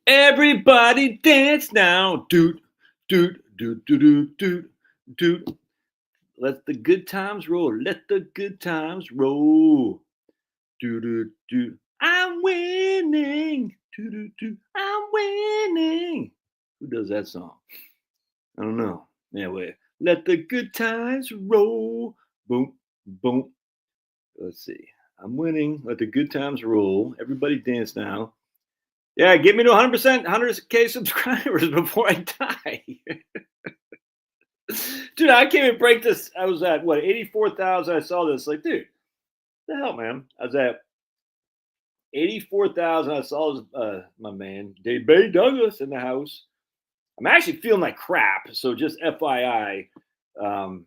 Everybody dance now. Doot, doot, doot, doot, doot, doot, doot. Let the good times roll. Let the good times roll. Doot, doot, doot. I'm winning. Doot, doot, doot. I'm winning. Who does that song? I don't know. Anyway, let the good times roll. Boom, boom. Let's see. I'm winning. Let the good times roll. Everybody dance now. Yeah, get me to 100%, 100K subscribers before I die. Dude, I can't even break this. I was at, what, 84,000. I saw this. Like, dude, the hell, man? I was at 84,000. I saw this, my man, Dave Bay Douglas in the house. I'm actually feeling like crap. So just FYI, if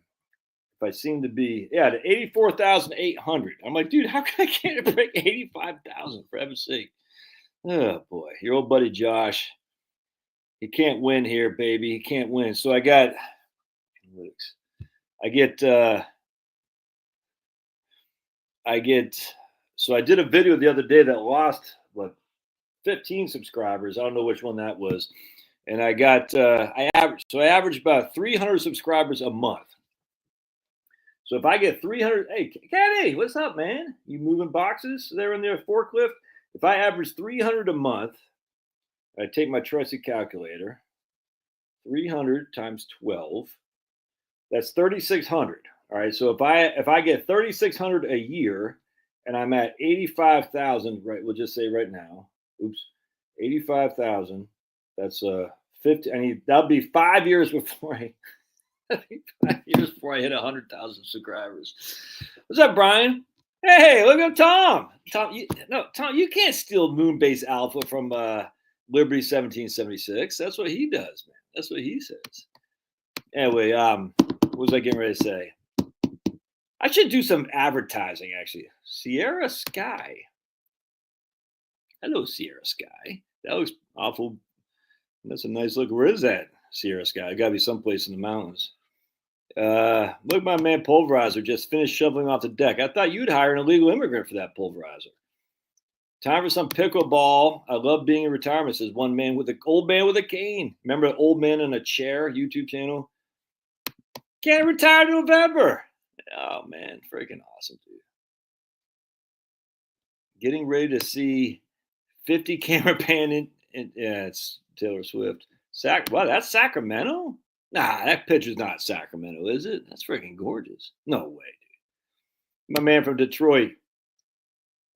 I seem to be, yeah, to 84,800. I'm like, dude, how can I get to break 85,000 for heaven's sake? Oh boy, your old buddy Josh. He can't win here, baby. He can't win. So I got I get so I did a video the other day that lost what 15 subscribers. I don't know which one that was. And I got I averaged about 300 subscribers a month. So if I get 300, hey Kenny, what's up, man? You moving boxes there in their forklift? If I average 300 a month, I take my trusty calculator. 300 times 12. That's 3,600. All right. So if I get 3,600 a year, and I'm at 85,000, right? We'll just say right now. Oops, 85,000. That's 50. That'll be 5 years before I. 5 years before I hit 100,000 subscribers. What's up, Brian? Hey, look at Tom. Tom, you can't steal Moonbase Alpha from Liberty 1776. That's what he does, man. That's what he says. Anyway, what was I getting ready to say? I should do some advertising, actually. Sierra Sky. Hello, Sierra Sky. That looks awful. That's a nice look. Where is that, Sierra Sky? It got to be someplace in the mountains. Look, my man Pulverizer just finished shoveling off the deck. I thought you'd hire an illegal immigrant for that Pulverizer. Time for some pickleball. I love being in retirement, says one man with old man with a cane. Remember an old man in a chair YouTube channel? Can't retire in November. Oh man, freaking awesome, dude. Getting ready to see 50 camera pan in yeah, it's Taylor Swift. Wow, that's Sacramento? Nah, that picture's not Sacramento, is it? That's freaking gorgeous. No way, dude. My man from Detroit.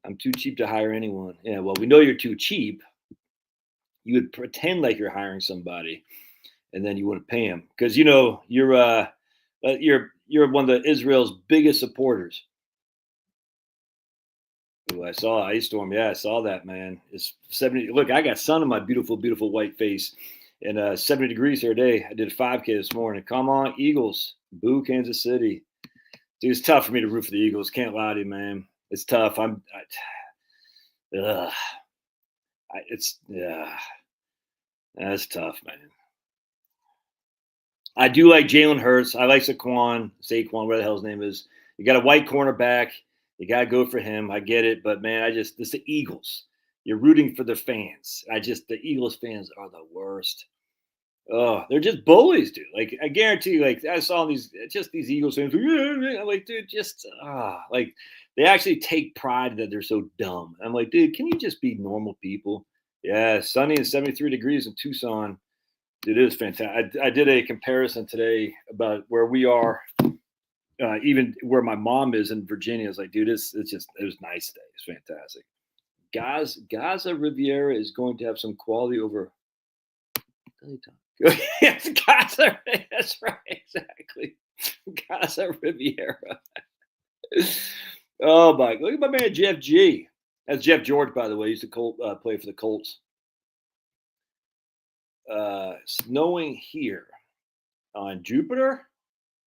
I'm too cheap to hire anyone. Yeah, well, we know you're too cheap. You would pretend like you're hiring somebody, and then you wouldn't pay him because you're one of Israel's biggest supporters. Ooh, I saw Ice Storm. Yeah, I saw that, man. It's 70. Look, I got sun on my beautiful, beautiful white face, and 70 degrees here today. I did a 5K this morning. Come on, Eagles. Boo, Kansas City. Dude, it's tough for me to root for the Eagles. Can't lie to you, man. It's tough. That's tough, man. I do like Jalen Hurts. I like Saquon, whatever the hell his name is. You got a white cornerback. You got to go for him. I get it. But, man, this is the Eagles. You're rooting for the fans. The Eagles fans are the worst. Oh, they're just bullies, dude. Like, I guarantee you, like, I saw these Eagles fans. I'm like, dude, like, they actually take pride that they're so dumb. I'm like, dude, can you just be normal people? Yeah, sunny and 73 degrees in Tucson. It is fantastic. I did a comparison today about where we are, even where my mom is in Virginia. It's like, dude, it was nice today. It's fantastic. Gaza Riviera is going to have some quality over. Yes, Gaza. That's right, exactly. Gaza Riviera. Oh my! Look at my man Jeff G. That's Jeff George, by the way. He used to play for the Colts. Snowing here on Jupiter,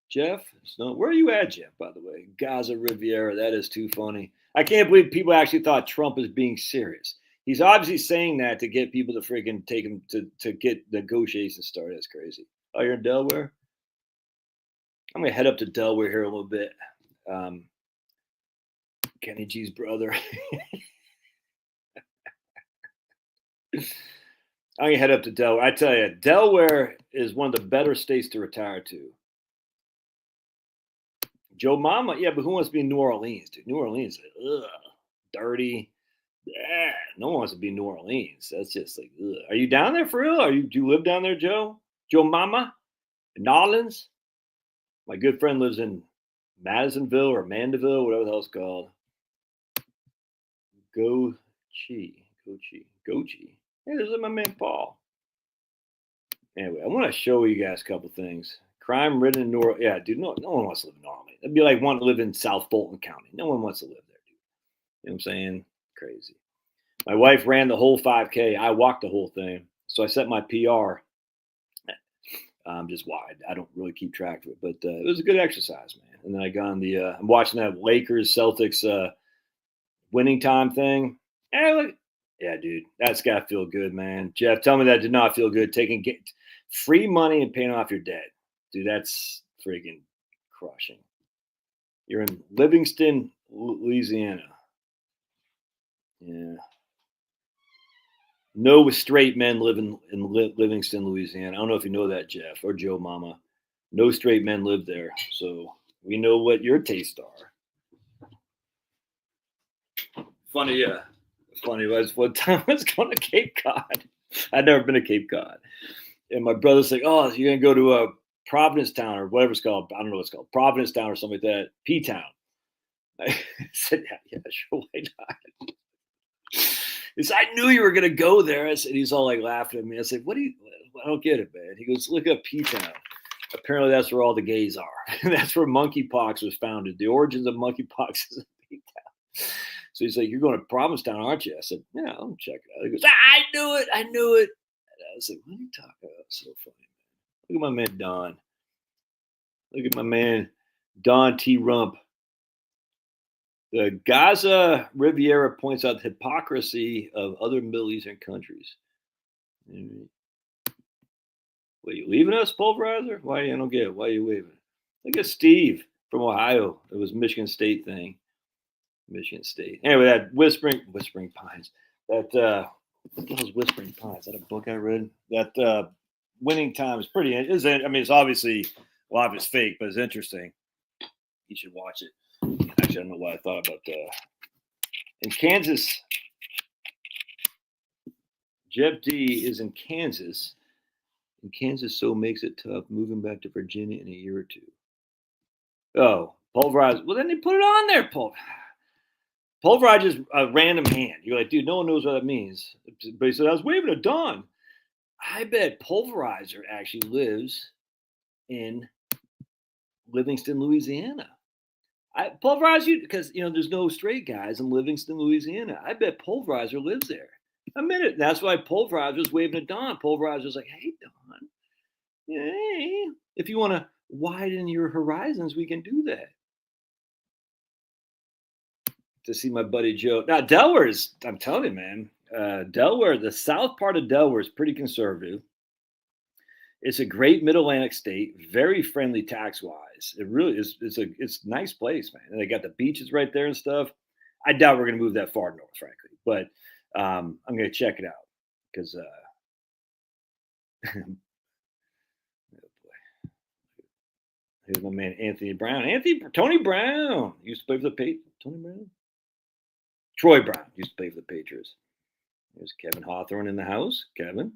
Jeff. Where are you at, Jeff? By the way, Gaza Riviera. That is too funny. I can't believe people actually thought Trump was being serious. He's obviously saying that to get people to freaking take him to get negotiations started. That's crazy. Oh, you're in Delaware? I'm gonna head up to Delaware here a little bit. Kenny G's brother. I'm gonna head up to Delaware. I tell you, Delaware is one of the better states to retire to. Joe Mama, yeah, but who wants to be in New Orleans, dude? New Orleans, ugh, dirty. Yeah, no one wants to be in New Orleans. That's just like, ugh. Are you down there for real? Do you live down there, Joe? Joe Mama, in New Orleans? My good friend lives in Madisonville or Mandeville, whatever the hell it's called. Gochi. Hey, there's my man Paul. Anyway, I want to show you guys a couple things. Crime ridden in New Orleans. Yeah, dude, no one wants to live in New Orleans. It'd be like wanting to live in South Fulton County. No one wants to live there, dude. You know what I'm saying? Crazy. My wife ran the whole 5K. I walked the whole thing. So I set my PR. Just wide. I don't really keep track of it, but it was a good exercise, man. And then I got on the. I'm watching that Lakers Celtics winning time thing. Yeah, dude, that's got to feel good, man. Jeff, tell me that did not feel good. Taking free money and paying off your debt, dude. That's freaking crushing. You're in Livingston, Louisiana. Yeah. No straight men live in Livingston, Louisiana. I don't know if you know that, Jeff or Joe Mama. No straight men live there. So we know what your tastes are. Funny was one time I was going to Cape Cod. I'd never been to Cape Cod. And my brother's like, oh, you're going to go to Providence Town or whatever it's called. I don't know what it's called. Providence Town or something like that. P-Town. I said, yeah, sure, why not? He said, I knew you were going to go there. I said, he's all like laughing at me. I said, I don't get it, man. He goes, look up P-Town. Apparently that's where all the gays are. That's where monkeypox was founded. The origins of monkeypox is in P-Town. So he's like, you're going to Provincetown, aren't you? I said, yeah, I'll check it out. He goes, I knew it. And I was like, what are you talking about? So funny, man. Look at my man, Don. Look at my man, Don T. Rump. The Gaza Riviera points out the hypocrisy of other Middle Eastern countries. Wait, you leaving us, Pulverizer? Why? I don't get it. Why are you leaving? Look at Steve from Ohio. It was Michigan State thing. Michigan State. Anyway, that Whispering Pines. That what the hell is Whispering Pines? Is that a book I read? That winning time is pretty. It's obviously a lot of it's fake, but it's interesting. You should watch it. Actually, I don't know what I thought about in Kansas. Jeff D is in Kansas. And Kansas so makes it tough moving back to Virginia in a year or two. Oh, pulverize. Well, then they put it on there, Pulverize is a random hand. You're like, dude, no one knows what that means. But he said, I was waving at Don. I bet Pulverizer actually lives in Livingston, Louisiana. Pulverize you because there's no straight guys in Livingston, Louisiana. I bet Pulverizer lives there. A minute. That's why Pulverizer was waving at Don. Pulverizer's like, hey, Don. Hey, if you want to widen your horizons, we can do that. To see my buddy Joe. Now, Delaware is, I'm telling you, man, Delaware, the south part of Delaware is pretty conservative. It's a great mid-Atlantic state, very friendly tax-wise. It really is. It's a nice place, man. And they got the beaches right there and stuff. I doubt we're going to move that far north, frankly. But I'm going to check it out because, oh boy. Here's my man Anthony Brown. Tony Brown used to play for the Patriots. Tony Brown. Troy Brown used to play for the Patriots. There's Kevin Hawthorne in the house. Kevin.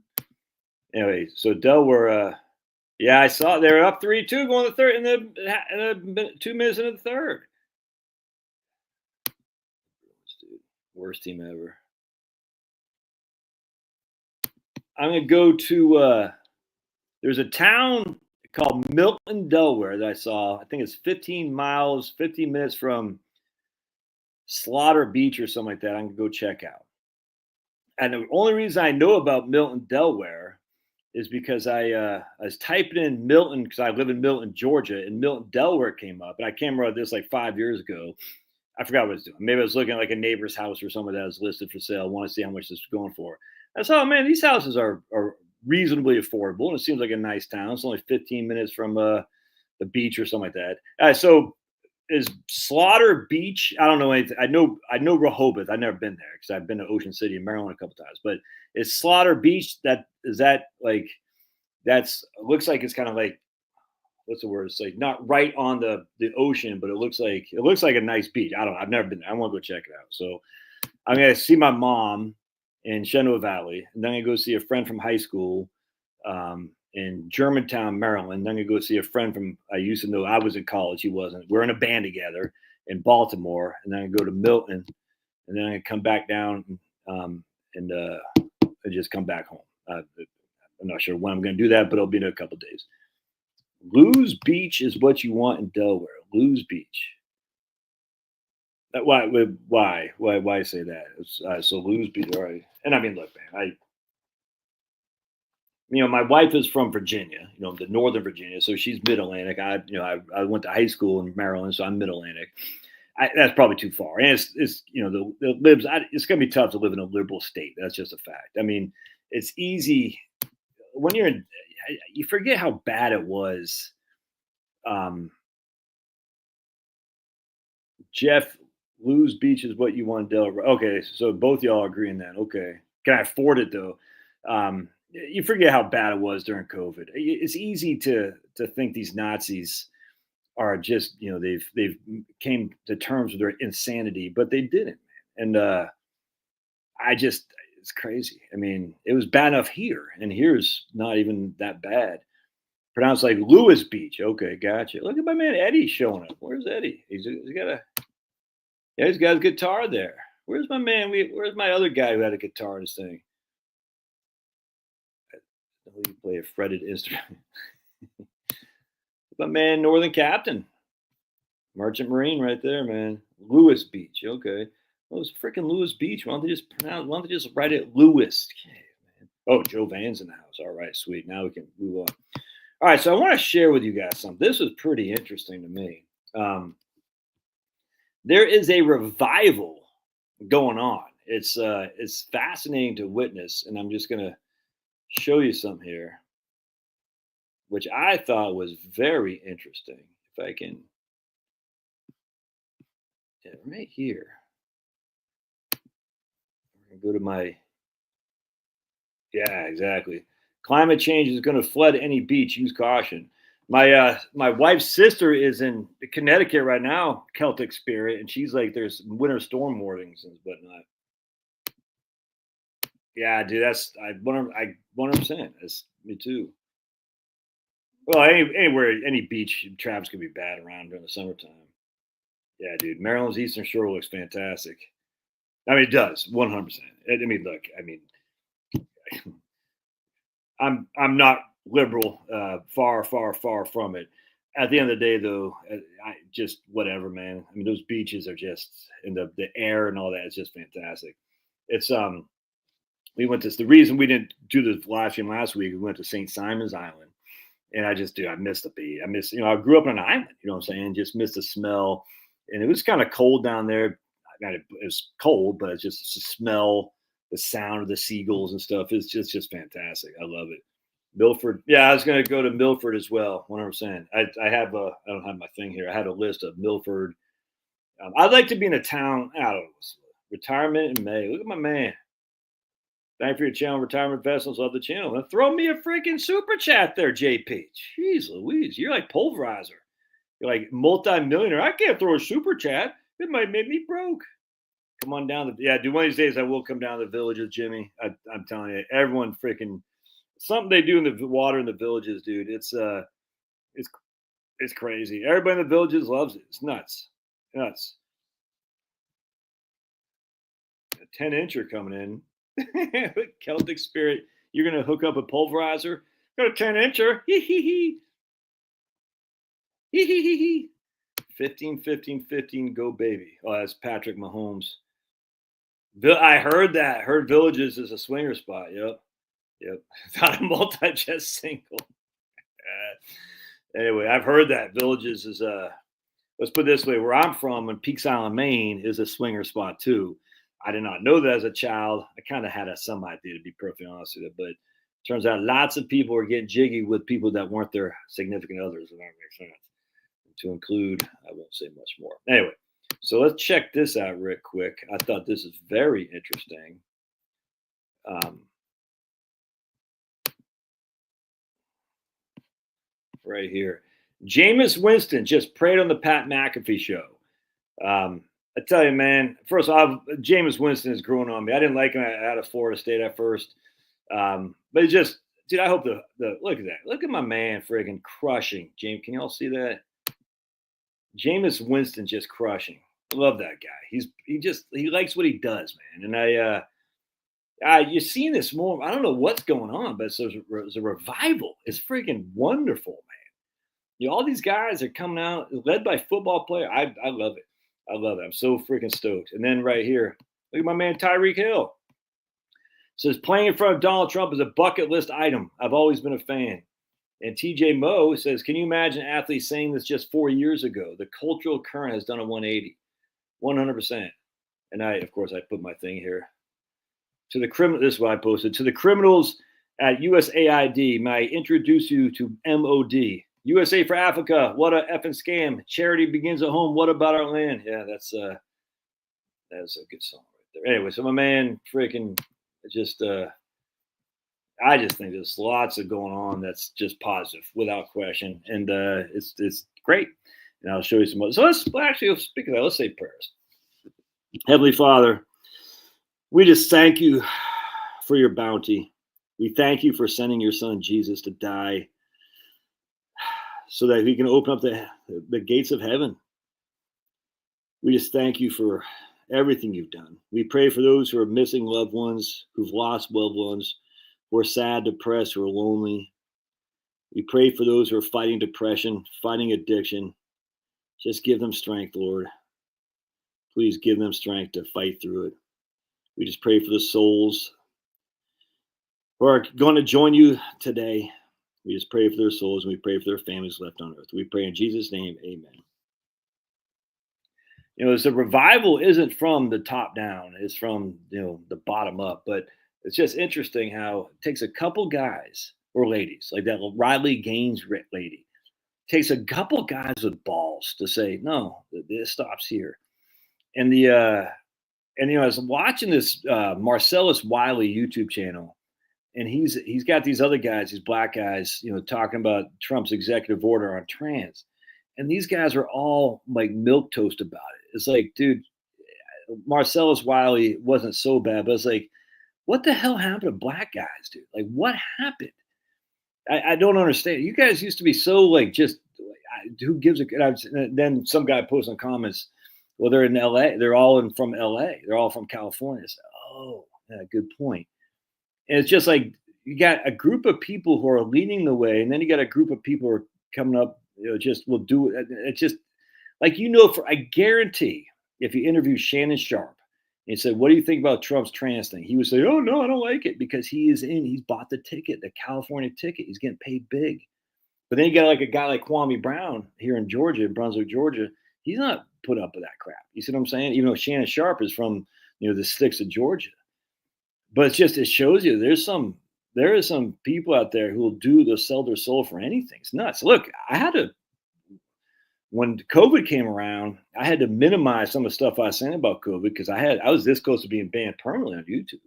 Anyway, so Delaware, yeah, I saw they were up 3-2 going to the third in the 2 minutes into the third. Dude, worst team ever. I'm going to go to, there's a town called Milton, Delaware that I saw. I think it's 15 minutes from Slaughter Beach or something like that. I'm going to go check out. And the only reason I know about Milton, Delaware is because I was typing in Milton because I live in Milton, Georgia, and Milton, Delaware came up. And I came across this like 5 years ago. I forgot what I was doing. Maybe I was looking at like a neighbor's house or something that was listed for sale. I want to see how much this is going for. I saw, man, these houses are reasonably affordable. And it seems like a nice town. It's only 15 minutes from the beach or something like that. So is Slaughter Beach. I don't know anything. I know Rehoboth. I've never been there because I've been to Ocean City in Maryland a couple times. But is Slaughter Beach that like looks like it's kind of like, what's the word? It's like not right on the ocean, but it looks like a nice beach. I don't know. I've never been there. I want to go check it out. So I'm gonna see my mom in Shenandoah Valley, and then I'm gonna go see a friend from high school in Germantown, Maryland. Then I'm gonna go see a friend from I used to know. I was in college. He wasn't. We're in a band together in Baltimore, and then I go to Milton, and then I come back down and just come back home. I'm not sure when I'm going to do that, but it'll be in a couple of days. Lewes Beach is what you want in Delaware. Lewes Beach. Why say that? So Lewes Beach, all right. And I mean, look, man, my wife is from Virginia, the Northern Virginia, so she's Mid-Atlantic. I went to high school in Maryland, so I'm Mid-Atlantic. That's probably too far, and it's the libs. It's going to be tough to live in a liberal state. That's just a fact. I mean, it's easy when you're in. You forget how bad it was. Jeff, Lewes Beach is what you want, Delaware. Okay, so both y'all agree on that. Okay, can I afford it though? You forget how bad it was during COVID. It's easy to think these Nazis are just, they've came to terms with their insanity, but they didn't. And it's crazy. I mean, it was bad enough here, and here's not even that bad. Pronounced like Lewis Beach. Okay, gotcha. Look at my man Eddie showing up. Where's Eddie? He's got a guitar there. Where's my man? Where's my other guy who had a guitar in this thing? You play a fretted instrument. My man, Northern Captain, Merchant Marine, right there, man. Lewis Beach, okay. Well, it's freaking Lewis Beach. Why don't they just write it Lewis? Okay, man. Oh, Joe Van's in the house. All right, sweet. Now we can move on. All right, so I want to share with you guys something. This was pretty interesting to me. There is a revival going on. It's fascinating to witness, and I'm just gonna show you some here, which I thought was very interesting. If I can, right here, we're gonna go to my, yeah, exactly. Climate change is going to flood any beach. Use caution. My wife's sister is in Connecticut right now, Celtic spirit, and she's like, there's winter storm warnings and whatnot. Yeah, dude, that's I 100%. That's me too. Well, anywhere, any beach, traffic's gonna be bad around during the summertime. Yeah, dude, Maryland's Eastern Shore looks fantastic. I mean, it does 100%. I mean, look, I mean, I'm not liberal, far from it. At the end of the day, though, I just whatever, man. I mean, those beaches are just, and the air and all that is just fantastic. It's we went to the reason we didn't do the live stream last week. We went to St. Simon's Island, and I miss the beach. I grew up on an island. You know what I'm saying? Just miss the smell, and it was kind of cold down there. It was cold, but it's just the smell, the sound of the seagulls and stuff. It's just fantastic. I love it. Milford. Yeah, I was going to go to Milford as well. 100%. I don't have my thing here. I had a list of Milford. I'd like to be in a town. I don't know. Retirement in May. Look at my man. Thank you for your channel, Retirement Vessels. Love the channel. Now throw me a freaking super chat there, JP. Jeez Louise, you're like pulverizer. You're like multi-millionaire. I can't throw a super chat. It might make me broke. Come on down. Dude, one of these days I will come down to the villages, Jimmy. I'm telling you, everyone freaking something they do in the water in the villages, dude. It's crazy. Everybody in the villages loves it. It's nuts. A 10-incher coming in. Celtic spirit. You're gonna hook up a pulverizer. Got a 10-incher. Hee hee hee. Hee hee hee hee. 15, go baby. Oh, that's Patrick Mahomes. I heard that. Heard Villages is a swinger spot. Yep. Not a multi-jet single. Anyway, I've heard that Villages is let's put it this way, where I'm from in Peaks Island, Maine, is a swinger spot too. I did not know that as a child. I kind of had some idea, to be perfectly honest with you, but it turns out lots of people are getting jiggy with people that weren't their significant others, if that makes sense. to include, I won't say much more. Anyway, so let's check this out real quick. I thought this is very interesting. Right here. Jameis Winston just prayed on the Pat McAfee show. I tell you, man, first of all, Jameis Winston is growing on me. I didn't like him out of Florida State at first. But it's just, dude, I hope the look at that. Look at my man friggin' crushing. James, can y'all see that? Jameis Winston just crushing. I love that guy. He likes what he does, man. And you're seeing this more. I don't know what's going on, but it's a revival. It's freaking wonderful, man. You know, all these guys are coming out, led by football player. I love it. I love it. I'm so freaking stoked. And then right here, look at my man Tyreek Hill. Says playing in front of Donald Trump is a bucket list item. I've always been a fan. And TJ Moe says, can you imagine athletes saying this just 4 years ago? The cultural current has done a 180, 100%. And of course, I put my thing here. To the criminal, this is what I posted. To the criminals at USAID, may I introduce you to MOD. USA for Africa, what a effing scam. Charity begins at home. What about our land? Yeah, that's a good song right there. Anyway, so my man freaking just I just think there's lots of going on that's just positive without question. And it's great. And I'll show you some more. So let's speak of that, let's say prayers. Heavenly Father, we just thank you for your bounty. We thank you for sending your son Jesus to die so that he can open up the gates of heaven. We just thank you for everything you've done. We pray for those who are missing loved ones, who've lost loved ones, who are sad, depressed, who are lonely. We pray for those who are fighting depression, fighting addiction. Just give them strength, Lord. Please give them strength to fight through it. We just pray for the souls who are going to join you today. We just pray for their souls, and we pray for their families left on earth. We pray in Jesus' name, amen. You know, the revival isn't from the top down. It's from, the bottom up. But it's just interesting how it takes a couple guys or ladies, like that Riley Gaines lady, takes a couple guys with balls to say, no, this stops here. And I was watching this Marcellus Wiley YouTube channel, and he's got these other guys, these black guys, talking about Trump's executive order on trans. And these guys are all like milquetoast about it. It's like, dude, Marcellus Wiley wasn't so bad, but it's like, what the hell happened to black guys, dude? Like, what happened? I don't understand. You guys used to be so like, just who gives a? And then some guy posts in comments, well, they're in LA. They're all from LA. They're all from California. So, oh, yeah, good point. And it's just like you got a group of people who are leading the way, and then you got a group of people who are coming up, just will do it. It's just like, I guarantee if you interview Shannon Sharp and said, what do you think about Trump's trans thing? He would say, oh, no, I don't like it because he's bought the ticket, the California ticket. He's getting paid big. But then you got like a guy like Kwame Brown here in Georgia, Brunswick, Georgia. He's not put up with that crap. You see what I'm saying? Even though Shannon Sharp is from, the sticks of Georgia. But it shows you there are some people out there who will sell their soul for anything. It's nuts. Look, when COVID came around, I had to minimize some of the stuff I was saying about COVID because I was this close to being banned permanently on YouTube.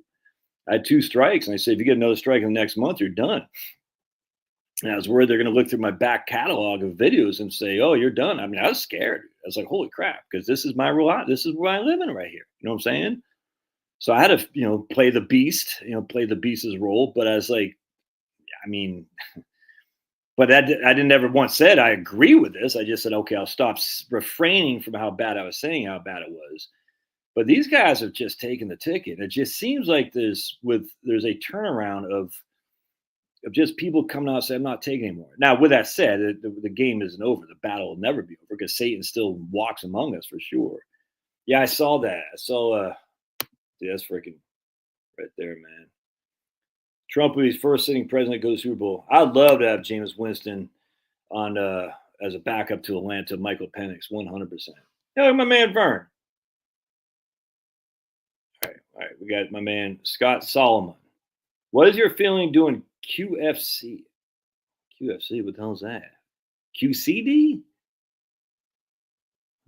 I had 2 strikes, and I said, if you get another strike in the next month, you're done. And I was worried they're going to look through my back catalog of videos and say, oh, you're done. I mean, I was scared. I was like, holy crap, because this is my real life. This is where I live in right here. You know what I'm saying? So I had to, play the beast, play the beast's role. But I was like, I mean, but I didn't ever once said I agree with this. I just said, okay, I'll stop refraining from how bad I was saying how bad it was. But these guys have just taken the ticket. It just seems like there's a turnaround of just people coming out and saying, I'm not taking anymore. Now, with that said, the game isn't over. The battle will never be over because Satan still walks among us for sure. Yeah, I saw that. I saw, dude, that's freaking right there, man. Trump, when he's first sitting president, goes Super Bowl. I'd love to have Jameis Winston on as a backup to Atlanta, Michael Penix, 100%. Hey, my man Vern. All right, we got my man Scott Solomon. What is your feeling doing QFC? QFC, what the hell is that? QCD?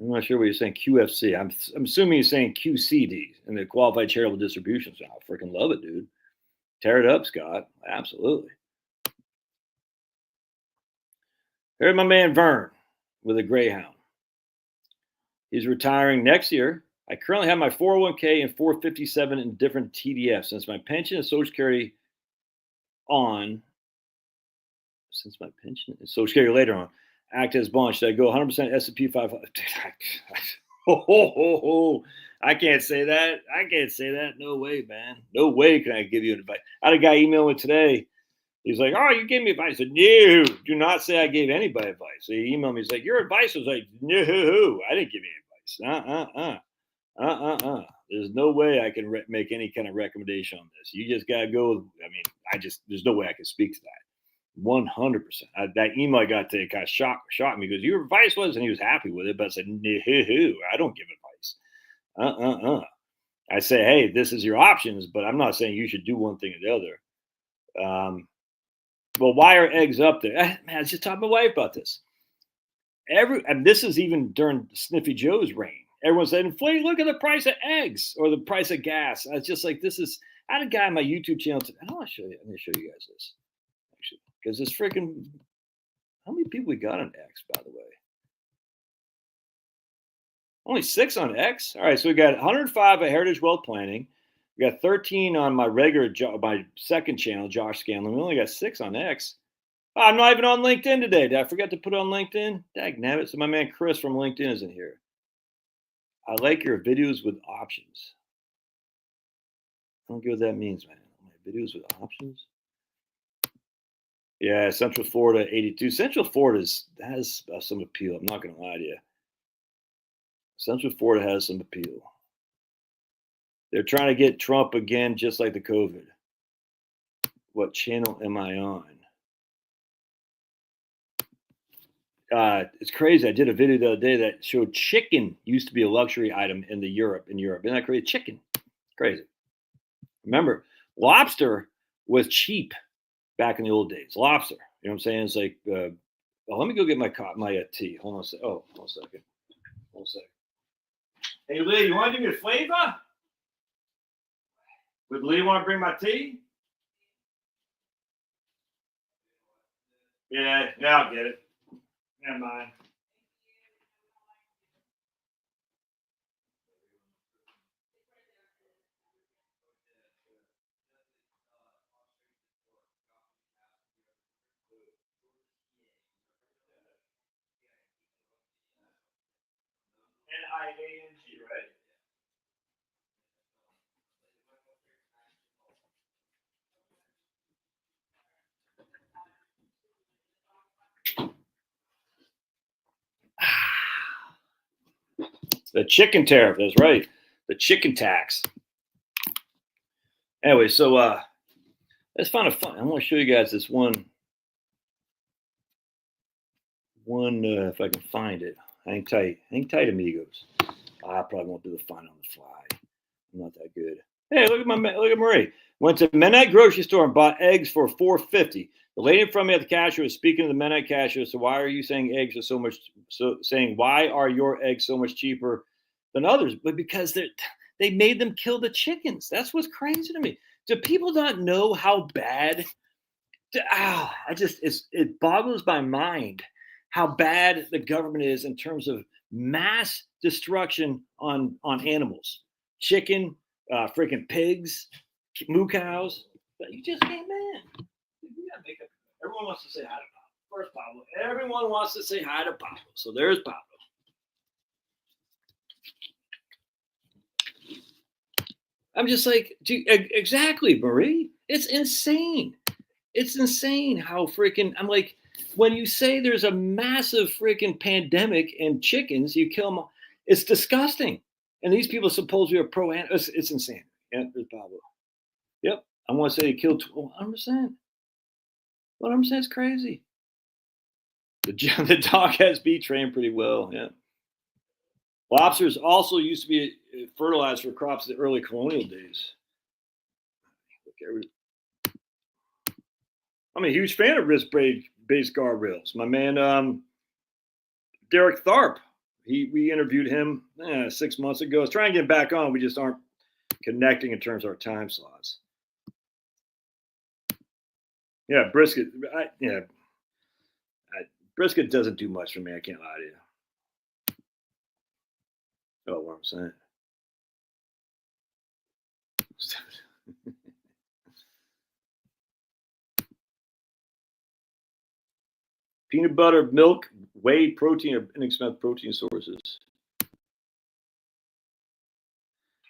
I'm not sure what you're saying. QFC. I'm assuming he's saying QCD and the Qualified Charitable Distribution. So I freaking love it, dude. Tear it up, Scott. Absolutely. Here's my man Vern with a Greyhound. He's retiring next year. I currently have my 401k and 457 in different TDFs. Since my pension and Social Security later on act as bonds, should I go 100% S&P 500? I can't say that. I can't say that. No way, man. No way can I give you advice. I had a guy email me today. He's like, "Oh, you gave me advice." I said, "No, do not say I gave anybody advice." So he emailed me. He's like, "Your advice was like, no, I didn't give you advice. There's no way I can make any kind of recommendation on this. You just gotta go. I mean, there's no way I can speak to that. 100%. That email I got today kind of shocked me because your advice was, and he was happy with it, but I said, no, I don't give advice. I say, hey, this is your options, but I'm not saying you should do one thing or the other. Well, why are eggs up there? Man, I was just talking to my wife about this. And this is even during Sniffy Joe's reign. Everyone said, inflate, look at the price of eggs or the price of gas. I was just like, I had a guy on my YouTube channel. I want to show you. I'm going to show you guys this. Actually, because this freaking, how many people we got on X, by the way? Only 6 on X. All right, so we got 105 at Heritage Wealth Planning. We got 13 on my my second channel, Josh Scanlon. We only got 6 on X. Oh, I'm not even on LinkedIn today. Did I forget to put it on LinkedIn? Dagnabbit. So my man Chris from LinkedIn isn't here. I like your videos with options. I don't get what that means, man. My videos with options. Yeah, Central Florida, 82. Central Florida has some appeal. I'm not going to lie to you. Central Florida has some appeal. They're trying to get Trump again, just like the COVID. What channel am I on? It's crazy. I did a video the other day that showed chicken used to be a luxury item in Europe. Isn't that crazy? Chicken. Crazy. Remember, lobster was cheap back in the old days. Lobster. You know what I'm saying? It's like, let me go get my tea. Hold on a second. Hold on a second. Hey, Lee, you want to give me a flavor? Would Lee want to bring my tea? Yeah, I'll get it. Never mind. NIANG, right? The chicken tariff, that's right. The chicken tax. Anyway, so let's find a fun. I want to show you guys this one. If I can find it. Hang tight, amigos. I probably won't be able to find it on the fly. I'm not that good. Hey, look at Marie. Went to Menite grocery store and bought eggs for $4.50. The lady in front of me at the cashier was speaking to the Menite cashier. So why are you saying eggs are so much? Saying why are your eggs so much cheaper than others? But because they made them kill the chickens. That's what's crazy to me. Do people not know how bad? It boggles my mind how bad the government is in terms of mass destruction on animals, chicken, freaking pigs, moo cows. But you just can't, man. You gotta make up. Everyone wants to say hi to Pablo. First Pablo. Everyone wants to say hi to Pablo. So there's Pablo. I'm just like, exactly, Marie. It's insane. It's insane how freaking. I'm like, when you say there's a massive freaking pandemic and chickens, you kill them. It's disgusting. And these people supposedly are pro-animal. It's insane. Yeah, there's Pablo. Yep. I want to say he killed 100%. 100% is crazy. The dog has bee trained pretty well. Yeah. Lobsters also used to be fertilized for crops in the early colonial days. I'm a huge fan of risk-based guardrails. My man Derek Tharp, We interviewed him 6 months ago. I was trying to get back on. We just aren't connecting in terms of our time slots. Yeah, brisket. Brisket doesn't do much for me. I can't lie to you. Oh, what I'm saying. Peanut butter, milk, whey protein are inexpensive protein sources.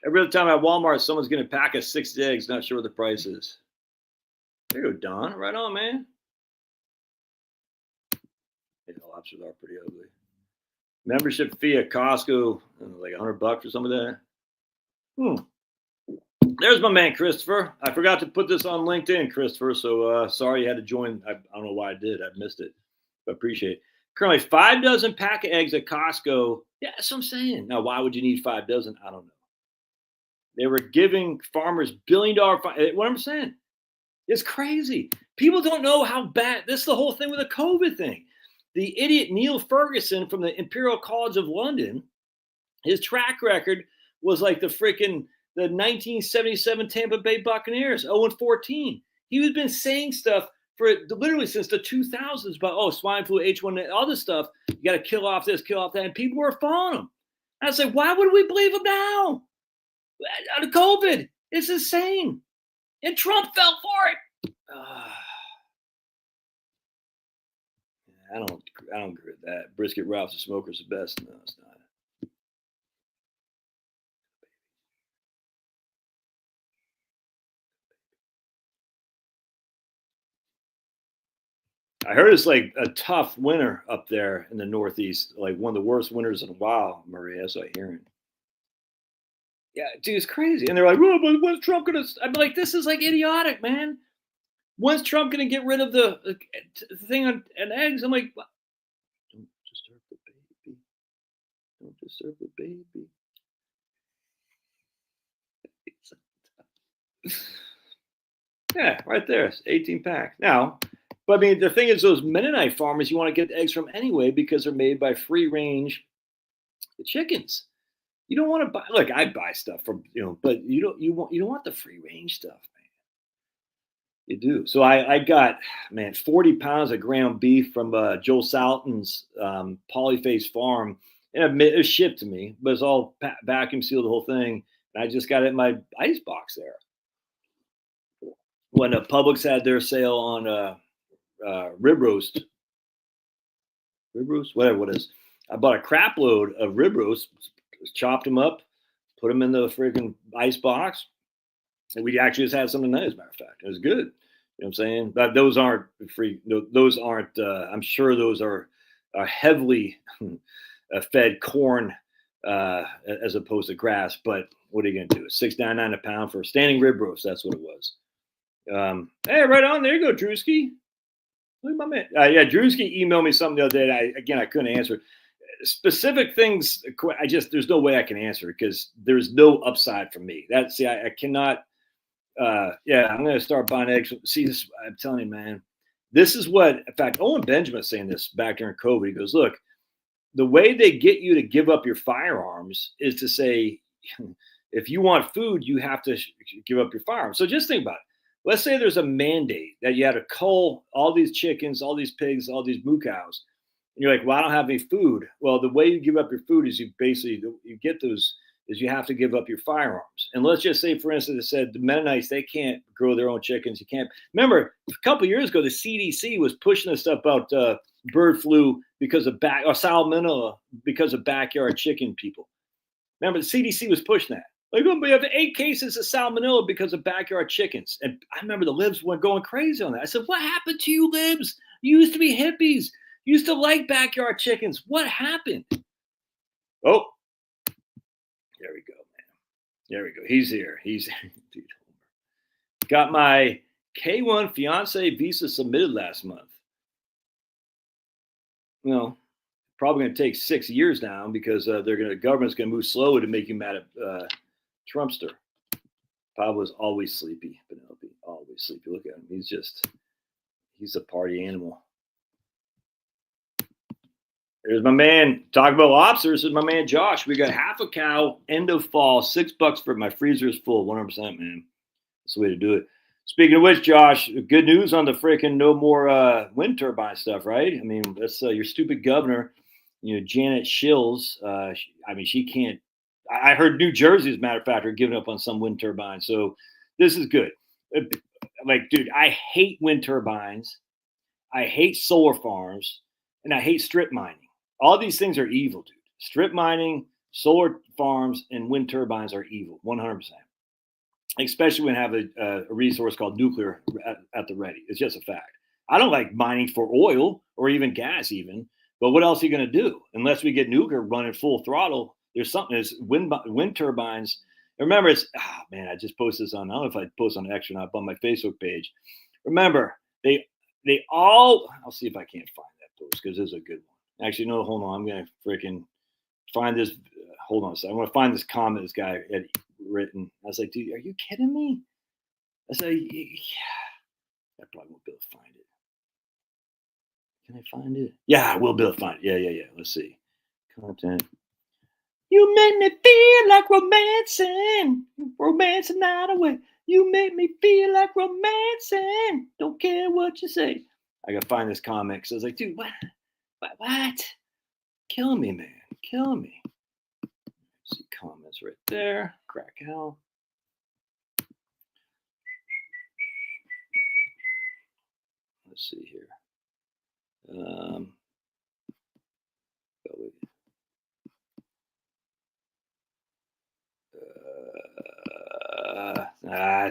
Every other time at Walmart, someone's getting a pack of 6 eggs, not sure what the price is. There you go, Don. Right on, man. Yeah, lobsters are pretty ugly. Membership fee at Costco, like $100 or something like that. There's my man, Christopher. I forgot to put this on LinkedIn, Christopher, so sorry you had to join. I don't know why I did. I missed it, but appreciate it. Currently, 5 dozen pack of eggs at Costco. Yeah, that's what I'm saying. Now, why would you need 5 dozen? I don't know. They were giving farmers billion-dollar. What I'm saying, it's crazy. People don't know how bad. This is the whole thing with the COVID thing. The idiot Neil Ferguson from the Imperial College of London, his track record was like the 1977 Tampa Bay Buccaneers, 0-14. He's been saying stuff for literally since the 2000s about, swine flu, H1, all this stuff. You got to kill off this, kill off that. And people were following him. And I was like, why would we believe him now? Out of COVID. It's insane. And Trump fell for it. I don't agree with that. Brisket Ralph's the smoker's the best. No, it's not. I heard it's like a tough winter up there in the Northeast, like one of the worst winters in a while, Maria. That's what I'm hearing. Yeah, dude, it's crazy. And they're like, "Oh, but when's Trump gonna?" I'm like, "This is like idiotic, man. When's Trump gonna get rid of the thing on eggs?" I'm like, what? Don't disturb the baby. Don't disturb the baby. Yeah, right there. It's 18 pack. Now, but I mean, the thing is, those Mennonite farmers you want to get the eggs from anyway because they're made by free range chickens. You don't want to buy. Look, I buy stuff from but you don't want the free range stuff, man. You do. So I got 40 pounds of ground beef from Joe Salton's Polyface farm, and it was shipped to me, but it's all vacuum sealed, the whole thing. And I just got it in my ice box there. When Publix had their sale on rib roast, whatever it is, I bought a crap load of rib roast, chopped them up, put them in the freaking ice box, and we actually just had something nice. As a matter of fact, it was good. You know what I'm saying? But those aren't free. Those aren't. I'm sure those are heavily fed corn as opposed to grass. But what are you going to do? $6.99 a pound for a standing rib roast. That's what it was. Hey, right on. There you go, Drewski. Look at my man. Yeah, Drewski emailed me something the other day. I couldn't answer. Specific things, there's no way I can answer because there's no upside for me. I cannot. I'm going to start buying eggs. See, this, I'm telling you, man, this is what, in fact, Owen Benjamin was saying this back during COVID. He goes, look, the way they get you to give up your firearms is to say, if you want food, you have to give up your firearms. So just think about it. Let's say there's a mandate that you had to cull all these chickens, all these pigs, all these moo cows. And you're like, well, I don't have any food. Well, the way you give up your food is you get those is you have to give up your firearms. And let's just say, for instance, it said the Mennonites, they can't grow their own chickens. You can't. Remember, a couple of years ago, the CDC was pushing this stuff about bird flu because of or salmonella because of backyard chicken people. Remember, the CDC was pushing that. Like, we have 8 cases of salmonella because of backyard chickens. And I remember the libs went going crazy on that. I said, what happened to you libs? You used to be hippies. You used to like backyard chickens. What happened? Oh, there we go, man. There we go. He's here. Dude, got my K1 fiance visa submitted last month. Well, probably going to take 6 years now because the government's going to move slowly to make you mad at Trumpster. Pablo's always sleepy. Penelope, always sleepy. Look at him. He's a party animal. Here's my man. Talk about lobsters. This is my man Josh. We got half a cow, end of fall, $6 for it. My freezer is full, 100%, man. That's the way to do it. Speaking of which, Josh, good news on the freaking no more wind turbine stuff, right? I mean, that's your stupid governor, Janet Shills. She can't. I heard New Jersey, as a matter of fact, are giving up on some wind turbines. So this is good. Like, dude, I hate wind turbines. I hate solar farms, and I hate strip mining. All these things are evil, dude. Strip mining, solar farms, and wind turbines are evil, 100%. Especially when you have a resource called nuclear at the ready. It's just a fact. I don't like mining for oil or even gas even, but what else are you going to do? Unless we get nuclear running full throttle, there's something, there's wind turbines. Remember, I just posted this on, I don't know if I post on X or not, but on my Facebook page. Remember, they all, I'll see if I can't find that post because this is a good one. Actually, no, hold on. I'm going to freaking find this. Hold on a second. I want to find this comment this guy had written. I was like, dude, are you kidding me? I said, yeah, I probably won't be able to find it. Can I find it? Yeah, I will be able to find it. Yeah. Let's see. Content. You make me feel like romancing night away. You make me feel like romancing. Don't care what you say. I gotta find this comic. So I was like, dude, what? Killing me, man. Killing me. See comments right there. Crack hell. Let's see here.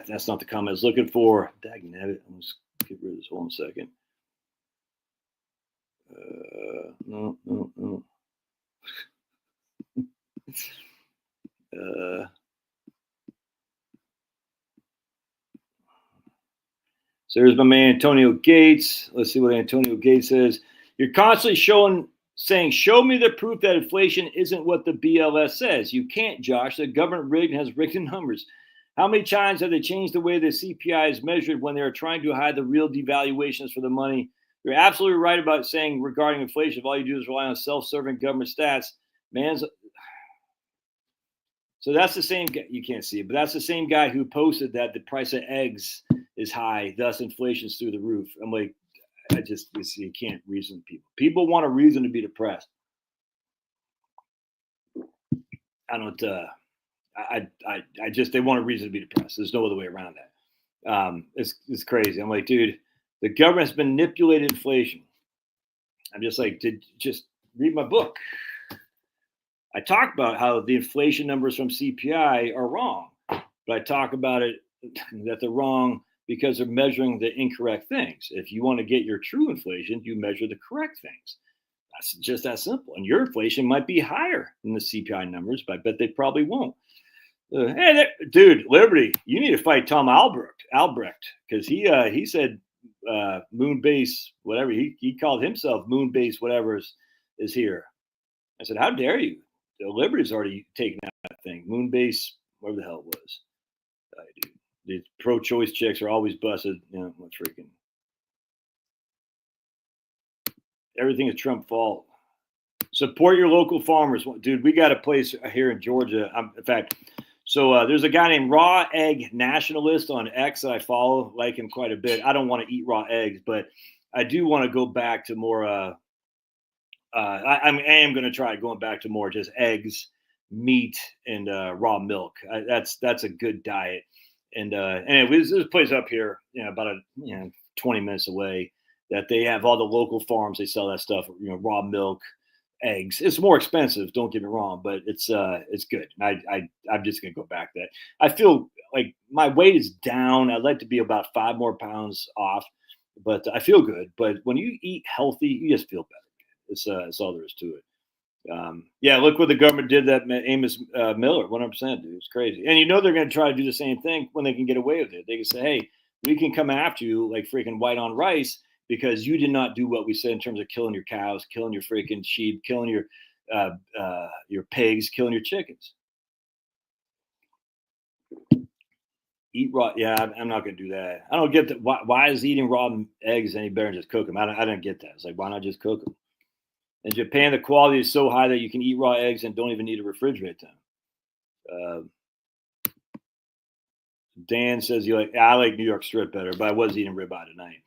That's not the comment I was looking for. Dagnabbit. Let's get rid of this. Hold on a second. No. So there's my man Antonio Gates. Let's see what Antonio Gates says. You're constantly saying, show me the proof that inflation isn't what the BLS says. You can't, Josh. The government rigged and has rigged the numbers. How many times have they changed the way the CPI is measured when they're trying to hide the real devaluations for the money? You're absolutely right about saying regarding inflation, if all you do is rely on self-serving government stats, So that's the same guy, you can't see it, but that's the same guy who posted that the price of eggs is high, thus inflation's through the roof. I'm like, you can't reason with people. People want a reason to be depressed. They want a reason to be depressed. There's no other way around that. It's crazy. I'm like, dude, the government has manipulated inflation. I'm just like, just read my book. I talk about how the inflation numbers from CPI are wrong, but I talk about it that they're wrong because they're measuring the incorrect things. If you want to get your true inflation, you measure the correct things. That's just that simple. And your inflation might be higher than the CPI numbers, but I bet they probably won't. Dude, Liberty, you need to fight Tom Albrecht, because he said moon base, whatever. He called himself moon base, whatever is here. I said, how dare you? The Liberty's already taken out that thing. Moon base, whatever the hell it was. Dude, these pro-choice chicks are always busted. What's freaking. Everything is Trump fault. Support your local farmers. Dude, we got a place here in Georgia. In fact, so there's a guy named Raw Egg Nationalist on X that I follow, like him quite a bit. I don't want to eat raw eggs, but I do want to go back to more. I am going to try going back to more just eggs, meat, and raw milk. That's a good diet. And anyway, there's a place up here, about 20 minutes away, that they have all the local farms. They sell that stuff, raw milk, eggs. It's more expensive, don't get me wrong, but it's good. I'm just gonna go back to that. I feel like my weight is down. I'd like to be about 5 more pounds off, but I feel good. But when you eat healthy, you just feel better. It's all there is to it. Look what the government did that Amos Miller, 100%, dude. It's crazy. And they're going to try to do the same thing when they can get away with it. They can say, hey, we can come after you like freaking white on rice because you did not do what we said in terms of killing your cows, killing your freaking sheep, killing your pigs, killing your chickens. Eat raw. Yeah, I'm not going to do that. I don't get that. Why is eating raw eggs any better than just cook them? I don't get that. It's like, why not just cook them? In Japan, the quality is so high that you can eat raw eggs and don't even need to refrigerate them. Dan says I like New York strip better, but I was eating ribeye tonight.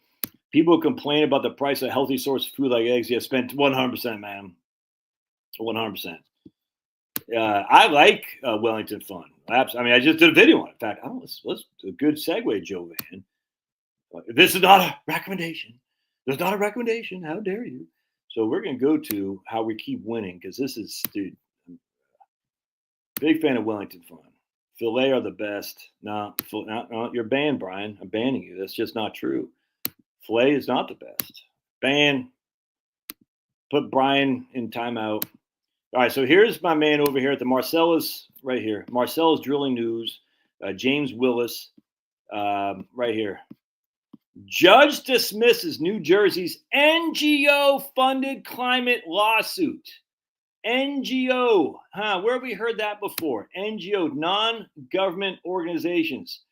People complain about the price of healthy source of food like eggs. Yeah, spent 100%, man. 100%. I like Wellington Fun. I mean, I just did a video on it. In fact, let's a good segue, Joe Van. This is not a recommendation. There's not a recommendation. How dare you? So we're going to go to how we keep winning, because this is, dude, big fan of Wellington Fun. Filet are the best. No, you're banned, Brian. I'm banning you. That's just not true. Filet is not the best. Ban. Put Brian in timeout. All right, so here's my man over here at the Marcellus, right here. Marcellus Drilling News, James Willis, right here. Judge dismisses New Jersey's NGO-funded climate lawsuit. NGO, where have we heard that before? NGO, non-government organizations.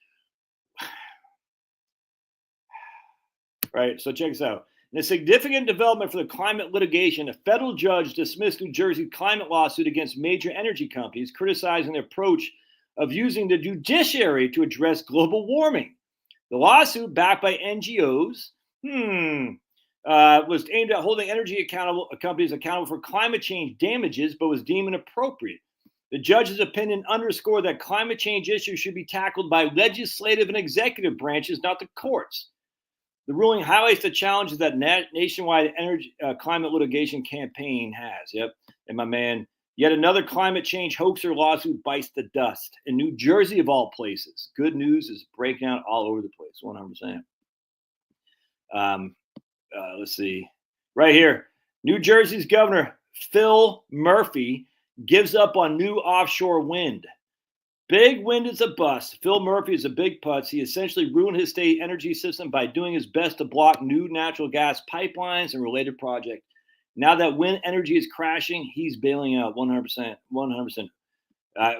Right, so check this out. In a significant development for the climate litigation, a federal judge dismissed New Jersey's climate lawsuit against major energy companies, criticizing the approach of using the judiciary to address global warming. The lawsuit, backed by NGOs, was aimed at holding energy companies accountable for climate change damages, but was deemed inappropriate. The judge's opinion underscored that climate change issues should be tackled by legislative and executive branches, not the courts. The ruling highlights the challenges that nationwide energy climate litigation campaign has. Yep, and my man, yet another climate change hoaxer lawsuit bites the dust in New Jersey, of all places. Good news is breaking out all over the place, 100%. Let's see. Right here. New Jersey's governor, Phil Murphy, gives up on new offshore wind. Big wind is a bust. Phil Murphy is a big putz. He essentially ruined his state energy system by doing his best to block new natural gas pipelines and related projects. Now that wind energy is crashing, he's bailing out 100%. 100%.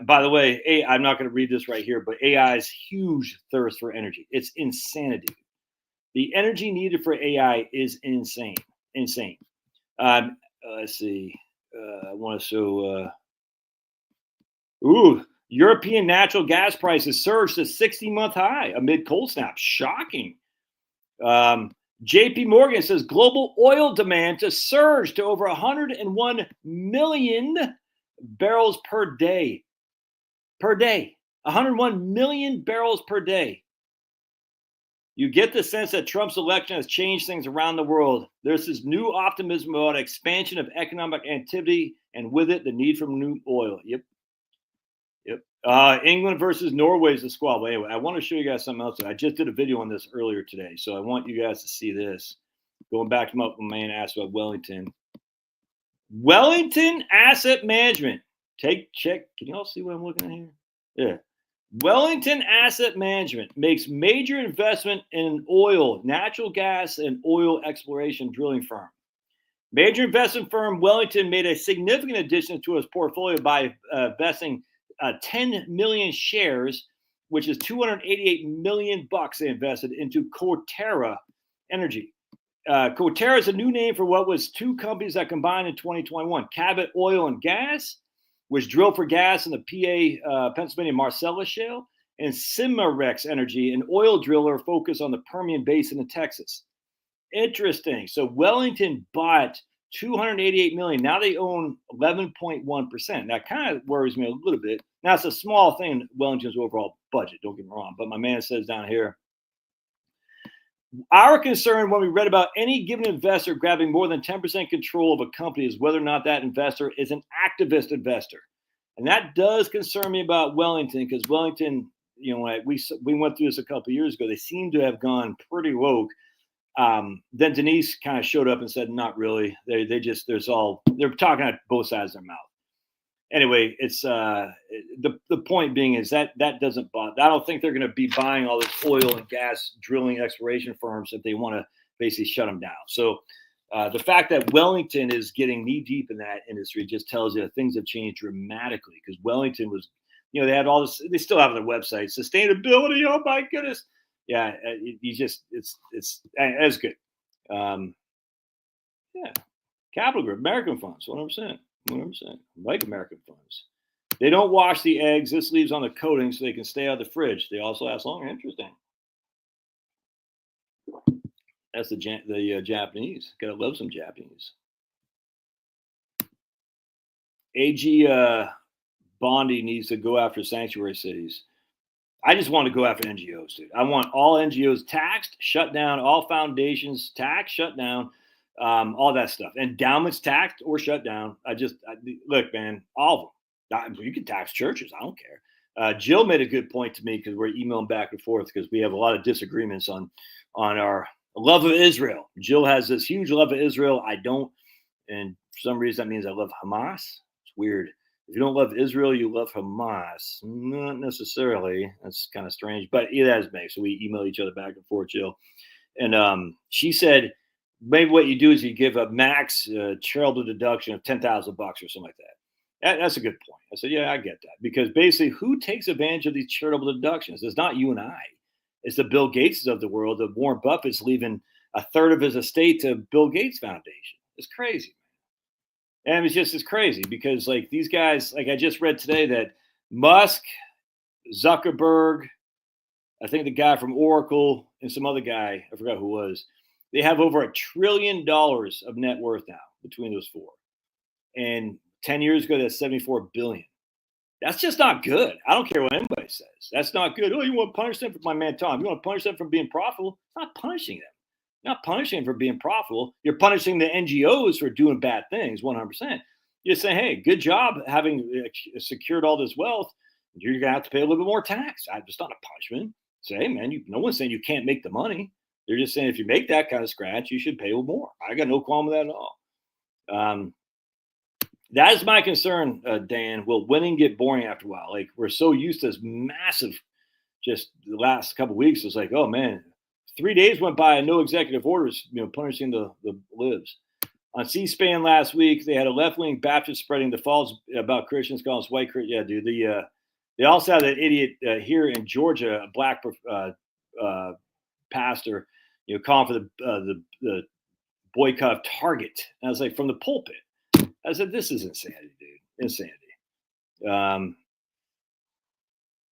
By the way, I'm not going to read this right here, but AI's huge thirst for energy. It's insanity. The energy needed for AI is insane. Insane. Let's see. I want to show. European natural gas prices surged to 60-month high amid cold snap. Shocking. JP Morgan says global oil demand to surge to over 101 million barrels per day. Per day. 101 million barrels per day. You get the sense that Trump's election has changed things around the world. There's this new optimism about expansion of economic activity, and with it, the need for new oil. Yep. England versus Norway is the squabble. Anyway, I want to show you guys something else. I just did a video on this earlier today, so I want you guys to see this. Going back to what my man asked about Wellington. Wellington Asset Management. Check. Can you all see what I'm looking at here? Yeah. Wellington Asset Management makes major investment in oil, natural gas, and oil exploration drilling firm. Major investment firm Wellington made a significant addition to its portfolio by investing 10 million shares, which is $288 million they invested into Coterra Energy. Coterra is a new name for what was two companies that combined in 2021. Cabot Oil and Gas, which drilled for gas in the PA, Pennsylvania Marcellus Shale, and Cimarex Energy, an oil driller focused on the Permian Basin in Texas. Interesting. So Wellington bought $288 million. Now they own 11.1%. That kind of worries me a little bit. Now it's a small thing in Wellington's overall budget, don't get me wrong. But my man says down here, our concern when we read about any given investor grabbing more than 10% control of a company is whether or not that investor is an activist investor. And that does concern me about Wellington, because Wellington, we went through this a couple of years ago. They seem to have gone pretty woke. Then Denise kind of showed up and said, not really. They're talking at both sides of their mouth. Anyway, it's the point being is that doesn't bother. I don't think they're going to be buying all this oil and gas drilling exploration firms if they want to basically shut them down. So the fact that Wellington is getting knee deep in that industry just tells you that things have changed dramatically, because Wellington was, they had all this, they still have their website, sustainability. Oh my goodness. Yeah. It's good. Yeah. Capital Group, American funds, 100%. 100%. Like American funds. They don't wash the eggs. This leaves on the coating so they can stay out of the fridge. They also last longer. Interesting. That's the Japanese. Gotta love some Japanese. AG Bondi needs to go after sanctuary cities. I just want to go after NGOs, dude. I want all NGOs taxed, shut down, all foundations taxed, shut down, all that stuff. Endowments taxed or shut down. Look, man, all of them. You can tax churches. I don't care. Jill made a good point to me because we're emailing back and forth because we have a lot of disagreements on our love of Israel. Jill has this huge love of Israel. I don't. And for some reason, that means I love Hamas. It's weird. If you don't love Israel, you love Hamas. Not necessarily. That's kind of strange. But either as may. So we email each other back and forth, Jill. And she said, maybe what you do is you give a max charitable deduction of $10,000 or something like that. That's a good point. I said, yeah, I get that. Because basically, who takes advantage of these charitable deductions? It's not you and I. It's the Bill Gateses of the world. The Warren Buffett's leaving a third of his estate to Bill Gates Foundation. It's crazy. And it's crazy because like these guys, like I just read today that Musk, Zuckerberg, I think the guy from Oracle and some other guy, I forgot who it was, they have over $1 trillion of net worth now between those four. And 10 years ago, that's 74 billion. That's just not good. I don't care what anybody says. That's not good. Oh, you want to punish them for my man Tom? You want to punish them for being profitable? It's not punishing them. You're not punishing them for being profitable. You're punishing the NGOs for doing bad things, 100%. You're saying, hey, good job having secured all this wealth. You're going to have to pay a little bit more tax. It's not a punishment. Say, hey, man, no one's saying you can't make the money. They're just saying if you make that kind of scratch, you should pay more. I got no qualm with that at all. That is my concern, Dan. Will winning get boring after a while? Like we're so used to this massive, just the last couple of weeks. It's like, oh man, 3 days went by and no executive orders, punishing the libs. On C-SPAN last week, they had a left-wing Baptist spreading the false about Christians, calling us white Christians. Yeah, dude. They also had that idiot here in Georgia, a black pastor, calling for the boycott of Target. And I was like, from the pulpit. I said, this is insanity, dude. Insanity. And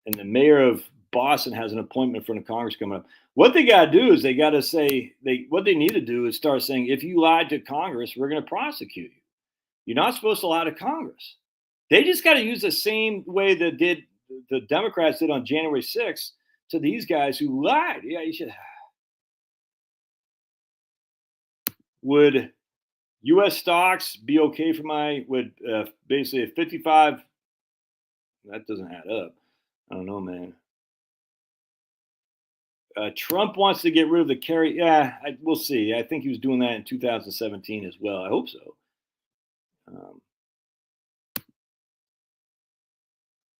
the mayor of Boston has an appointment for the Congress coming up. What they got to do is they got to say, what they need to do is start saying, if you lied to Congress, we're going to prosecute you. You're not supposed to lie to Congress. They just got to use the same way that the Democrats did on January 6th to these guys who lied. Yeah, you should. Would U.S. stocks be okay for basically a 55? That doesn't add up. I don't know, man. Trump wants to get rid of the carry. Yeah, we'll see. I think he was doing that in 2017 as well. I hope so.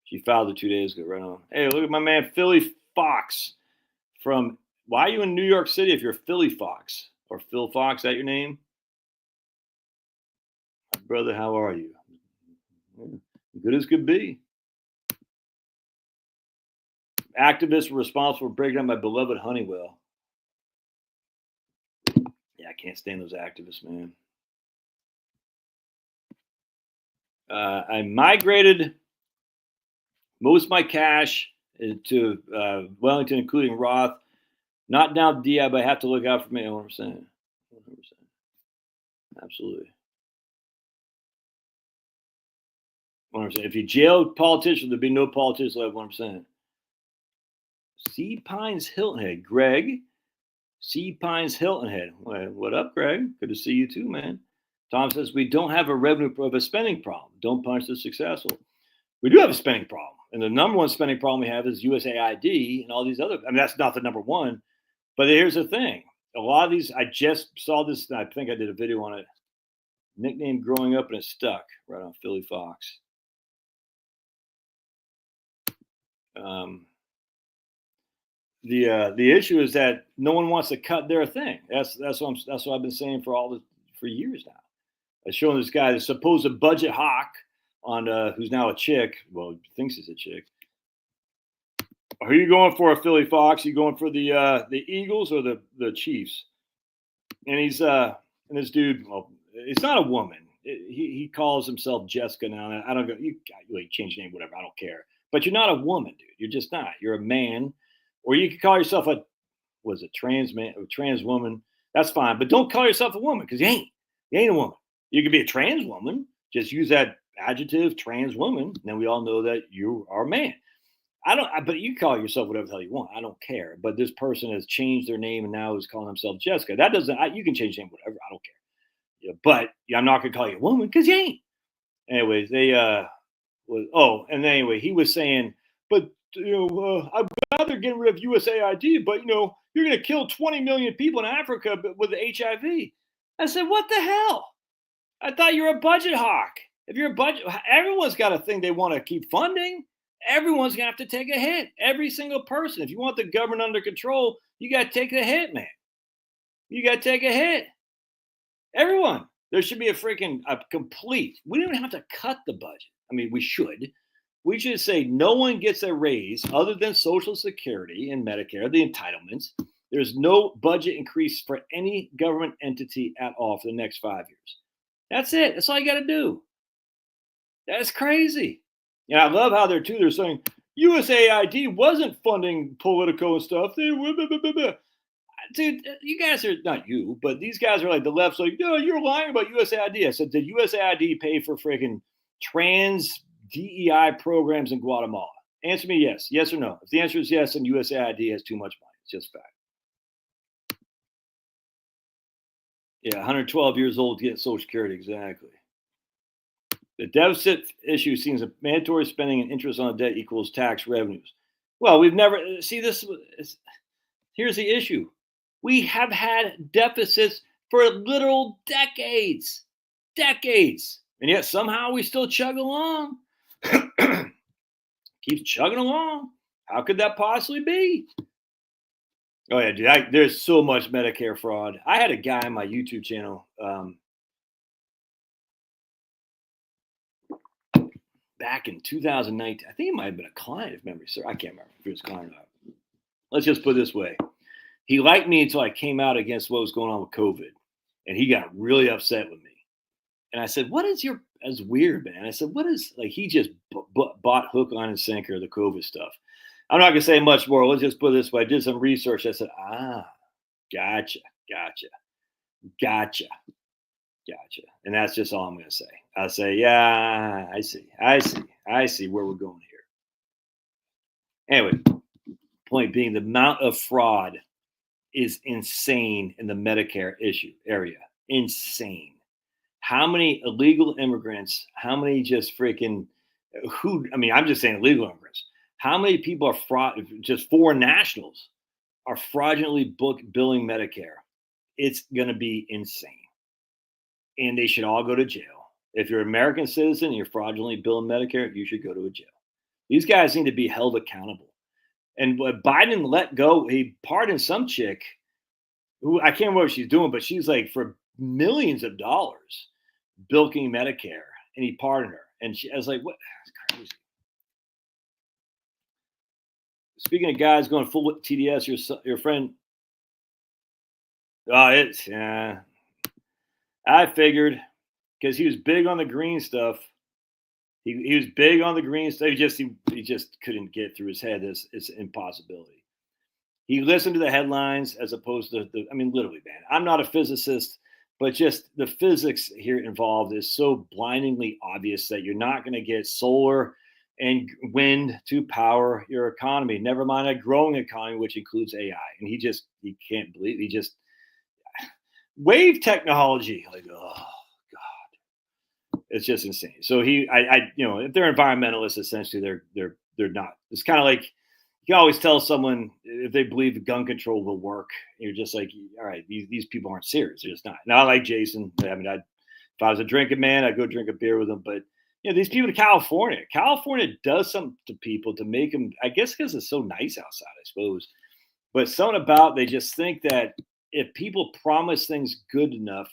She filed it 2 days ago, right on. Hey, look at my man Philly Fox from. Why are you in New York City if you're Philly Fox or Phil Fox? Is that your name? Brother, how are you? Good as could be. Activists were responsible for breaking down my beloved Honeywell. Yeah, I can't stand those activists, man. I migrated most of my cash to Wellington, including Roth. Not now DI, but I have to look out for me. 100%. 100%. Absolutely. 100%. If you jailed politicians, there'd be no politicians left. 100%. Sea Pines Hilton Head, Greg. Sea Pines Hilton Head. What up, Greg? Good to see you too, man. Tom says we don't have a spending problem. Don't punish the successful. We do have a spending problem, and the number one spending problem we have is USAID and all these other. I mean, that's not the number one, but here's the thing: a lot of these. I just saw this. I think I did a video on it. Nickname growing up and it stuck right on Philly Fox. The issue is that no one wants to cut their thing. That's what I've been saying for years now. I was showing this guy the supposed budget hawk on who's now a chick. Well, thinks he's a chick. Are you going for a Philly Fox? Are you going for the Eagles or the Chiefs? And he's and this dude. Well, It's not a woman. He calls himself Jessica now. I don't go. You change your name, whatever. I don't care. But you're not a woman, dude. You're just not. You're a man, or you could call yourself a trans man or trans woman. That's fine, but don't call yourself a woman because you ain't. You ain't a woman. You could be a trans woman. Just use that adjective, trans woman. And then we all know that you are a man. But you call yourself whatever the hell you want. I don't care. But this person has changed their name and now is calling themselves Jessica. That doesn't. You can change your name, whatever. I don't care. Yeah, but I'm not gonna call you a woman because you ain't. Anyways, anyway, he was saying, but I'm glad they're getting rid of USAID, but you're gonna kill 20 million people in Africa with HIV. I said, what the hell? I thought you were a budget hawk. If you're a budget, everyone's got a thing they want to keep funding. Everyone's gonna have to take a hit. Every single person. If you want the government under control, you got to take a hit, man. You got to take a hit. Everyone. There should be a complete. We don't even have to cut the budget. I mean, we should. We should say no one gets a raise other than Social Security and Medicare, the entitlements. There's no budget increase for any government entity at all for the next 5 years. That's it. That's all you got to do. That's crazy. And I love how they're saying USAID wasn't funding Politico and stuff. They were, blah, blah, blah, blah. Dude, you guys are not you, but these guys are like the left's like, no, you're lying about USAID. I said, did USAID pay for freaking trans DEI programs in Guatemala? Answer me yes. Yes or no. If the answer is yes, then USAID has too much money. It's just fact. Yeah, 112 years old to get Social Security. Exactly. The deficit issue seems that mandatory spending and interest on the debt equals tax revenues. Well, we've never see this. Here's the issue. We have had deficits for literal decades, and yet somehow we still chug along. Keeps chugging along. How could that possibly be? Oh yeah, dude. There's so much Medicare fraud. I had a guy on my YouTube channel back in 2019. I think it might have been a client, if memory serves. I can't remember if it was a client or not. Let's just put it this way. He liked me until I came out against what was going on with COVID. And he got really upset with me. And I said, that's weird, man. I said, he just bought hook, line, and sinker the COVID stuff. I'm not going to say much more. Let's just put it this way. I did some research. I said, gotcha. And that's just all I'm going to say. I'll say, yeah, I see where we're going here. Anyway, point being, the amount of fraud is insane in the Medicare area. Insane. How many illegal immigrants, how many just freaking, I'm just saying illegal immigrants. How many people are just foreign nationals are fraudulently billing Medicare? It's going to be insane. And they should all go to jail. If you're an American citizen and you're fraudulently billing Medicare, you should go to a jail. These guys need to be held accountable. And Biden let go, he pardoned some chick who I can't remember what she's doing, but she's like for millions of dollars bilking Medicare, and he pardoned her. And I was like, what? That's crazy. Speaking of guys going full TDS, your friend. I figured because he was big on the green stuff. He was big on the green stuff. He just couldn't get through his head. It's an impossibility. He listened to the headlines as opposed to literally, man. I'm not a physicist, but just the physics here involved is so blindingly obvious that you're not going to get solar and wind to power your economy. Never mind a growing economy, which includes AI. And he can't believe. He just wave technology. Like, oh God, it's just insane. So if they're environmentalists, essentially they're not. It's kind of like you can always tell someone if they believe gun control will work. You're just like, all right, these people aren't serious. They're just not. Now I like Jason. If I was a drinking man, I'd go drink a beer with him. But these people in California does something to people to make them, I guess because it's so nice outside, I suppose. But something about, they just think that if people promise things good enough,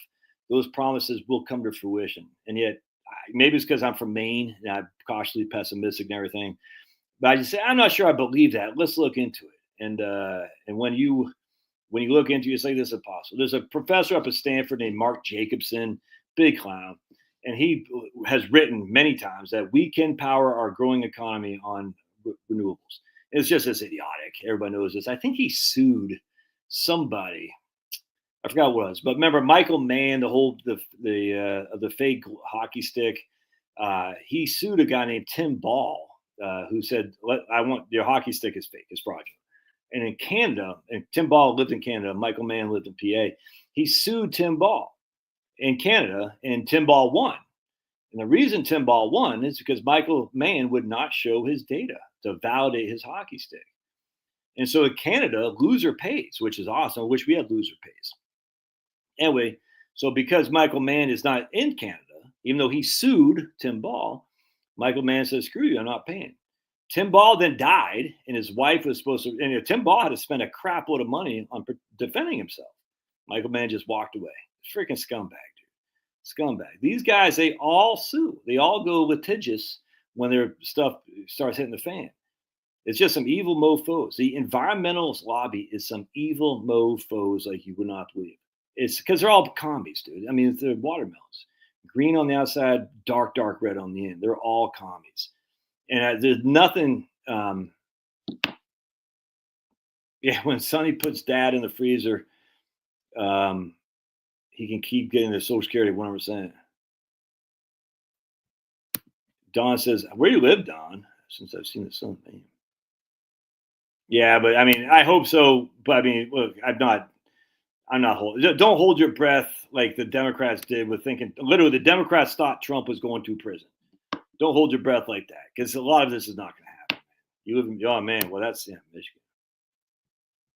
those promises will come to fruition. And yet, maybe it's because I'm from Maine and I'm cautiously pessimistic and everything. But I just say, I'm not sure I believe that. Let's look into it. And when you look into it, you say this is possible. There's a professor up at Stanford named Mark Jacobson. big clown. And he has written many times that we can power our growing economy on renewables. It's just as idiotic. Everybody knows this. I think he sued somebody. I forgot what it was, but remember Michael Mann, the fake hockey stick. He sued a guy named Tim Ball, who said, "I want your hockey stick is fake, it's fraudulent." And in Canada, and Tim Ball lived in Canada, Michael Mann lived in PA. He sued Tim Ball in Canada, and Tim Ball won. And the reason Tim Ball won is because Michael Mann would not show his data to validate his hockey stick. And so in Canada, loser pays, which is awesome. I wish we had loser pays. Anyway, so because Michael Mann is not in Canada, even though he sued Tim Ball, Michael Mann says, "Screw you, I'm not paying." Tim Ball then died, and his wife was supposed to, and Tim Ball had to spend a crap load of money on defending himself. Michael Mann just walked away. Freaking scumbag, dude. Scumbag. These guys, they all sue. They all go litigious when their stuff starts hitting the fan. It's just some evil mofos. The environmentalist lobby is some evil mofos like you would not believe. It's because they're all commies, dude. I mean, they're watermelons. Green on the outside, dark red on the end. They're all commies. And there's nothing. When Sonny puts dad in the freezer, he can keep getting the Social Security 100%. Don says, "Where do you live, Don?" Since I've seen the son name. Yeah, but I mean, I hope so. But I mean, look, I'm not holding. Don't hold your breath like the Democrats did with thinking. Literally, the Democrats thought Trump was going to prison. Don't hold your breath like that, because a lot of this is not going to happen. You live in, oh man, well that's Michigan.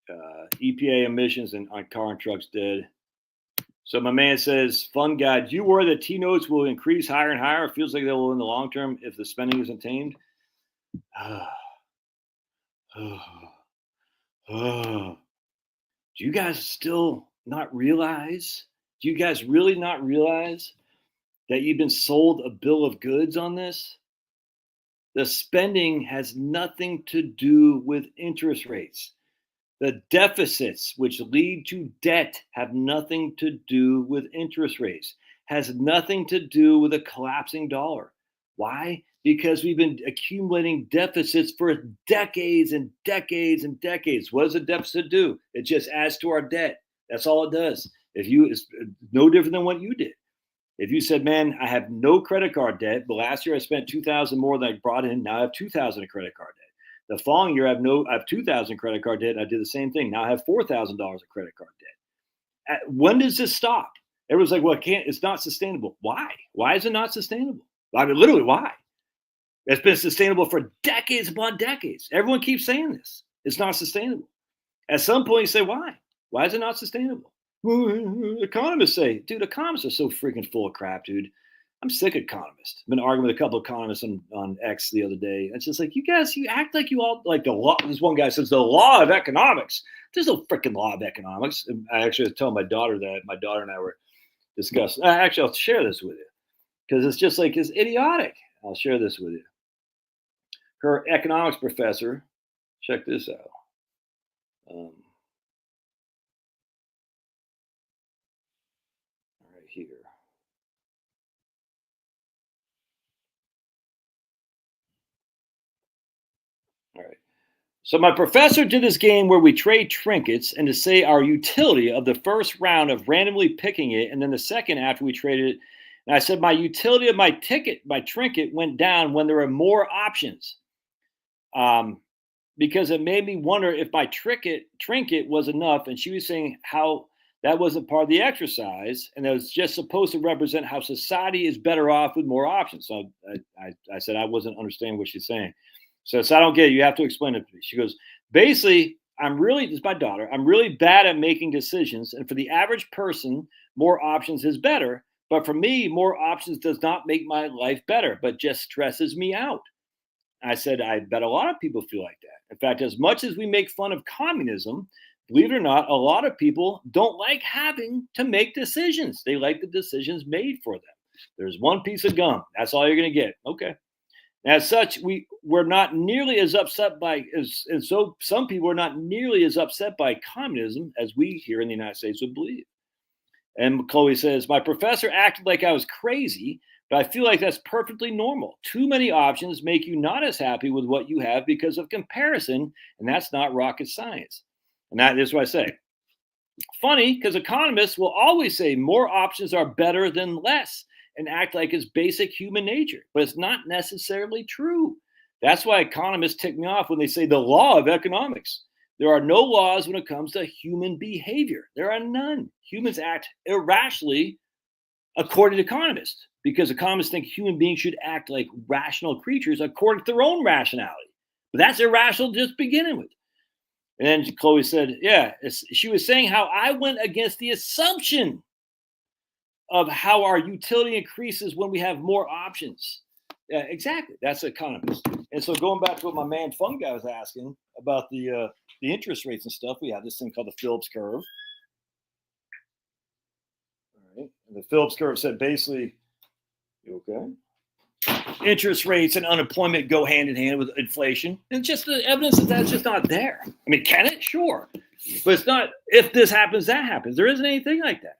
EPA emissions on car and trucks dead. So my man says, "Fun guy, do you worry that T-notes will increase higher and higher? It feels like they will in the long term if the spending isn't tamed." Do you guys still not realize? Do you guys really not realize that you've been sold a bill of goods on this? The spending has nothing to do with interest rates. The deficits which lead to debt have nothing to do with interest rates, has nothing to do with a collapsing dollar. Why? Because we've been accumulating deficits for decades and decades and decades. What does a deficit do? It just adds to our debt. That's all it does. It's no different than what you did. If you said, "Man, I have no credit card debt, but last year I spent $2,000 more than I brought in. Now I have $2,000 in credit card debt. The following year I have $2,000 credit card debt. And I did the same thing. Now I have $4,000 of credit card debt." When does this stop? Everyone's like, "Well, it's not sustainable." Why? Why is it not sustainable? I mean, literally, why? It's been sustainable for decades upon decades. Everyone keeps saying this. It's not sustainable. At some point, you say, why? Why is it not sustainable? Well, economists say, dude, economists are so freaking full of crap, dude. I'm sick of economists. I've been arguing with a couple of economists on X the other day. It's just like, you guys, you act like you all, like the law. This one guy says, the law of economics. There's no freaking law of economics. And I actually was telling my daughter that. My daughter and I were discussing. Actually, I'll share this with you because it's just like, it's idiotic. I'll share this with you. Her economics professor, check this out. Right here. All right. So my professor did this game where we trade trinkets and to say our utility of the first round of randomly picking it, and then the second after we traded it. And I said my utility of my trinket went down when there were more options. Because it made me wonder if my trinket was enough. And she was saying how that wasn't part of the exercise, and it was just supposed to represent how society is better off with more options. So I said I wasn't understanding what she's saying. So I don't get it. You have to explain it to me. She goes, basically, this is my daughter. I'm really bad at making decisions. And for the average person, more options is better. But for me, more options does not make my life better, but just stresses me out. I said, I bet a lot of people feel like that. In fact, as much as we make fun of communism, believe it or not, a lot of people don't like having to make decisions. They like the decisions made for them. There's one piece of gum. That's all you're going to get. Okay. As such, we're not nearly as upset and so some people are not nearly as upset by communism as we here in the United States would believe. And Chloe says, my professor acted like I was crazy, but I feel like that's perfectly normal. Too many options make you not as happy with what you have because of comparison, and that's not rocket science. And that is what I say. Funny, because economists will always say more options are better than less and act like it's basic human nature, but it's not necessarily true. That's why economists tick me off when they say the law of economics. There are no laws when it comes to human behavior. There are none. Humans act irrationally according to economists, because economists think human beings should act like rational creatures according to their own rationality. But that's irrational just beginning with. And then Chloe said, yeah, she was saying how I went against the assumption of how our utility increases when we have more options. Exactly. That's an economist. And so going back to what my man Fun Guy was asking about the interest rates and stuff, we have this thing called the Phillips curve. All right. And the Phillips curve said basically, you okay? Interest rates and unemployment go hand in hand with inflation. And just the evidence that that's just not there. I mean, can it? Sure. But it's not, if this happens, that happens. There isn't anything like that.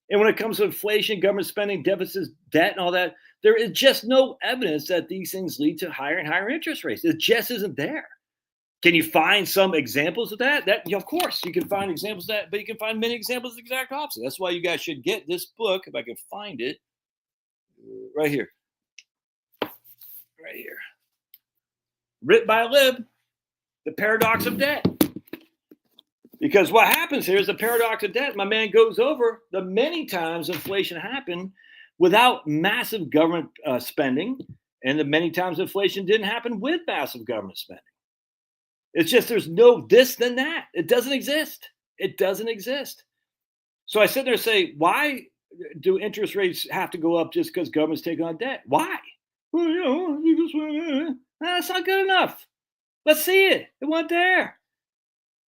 And when it comes to inflation, government spending, deficits, debt, and all that, there is just no evidence that these things lead to higher and higher interest rates. It just isn't there. Can you find some examples of that? Of course, you can find examples of that, but you can find many examples of the exact opposite. That's why you guys should get this book, if I can find it, right here. Right here. Written by a lib, The Paradox of Debt. Because what happens here is the paradox of debt. My man goes over the many times inflation happened without massive government spending, and the many times inflation didn't happen with massive government spending. It's just there's no this than that. It doesn't exist. It doesn't exist. So I sit there and say, why do interest rates have to go up just because government's taking on debt? Why? Well, that's not good enough. Let's see it. It wasn't there.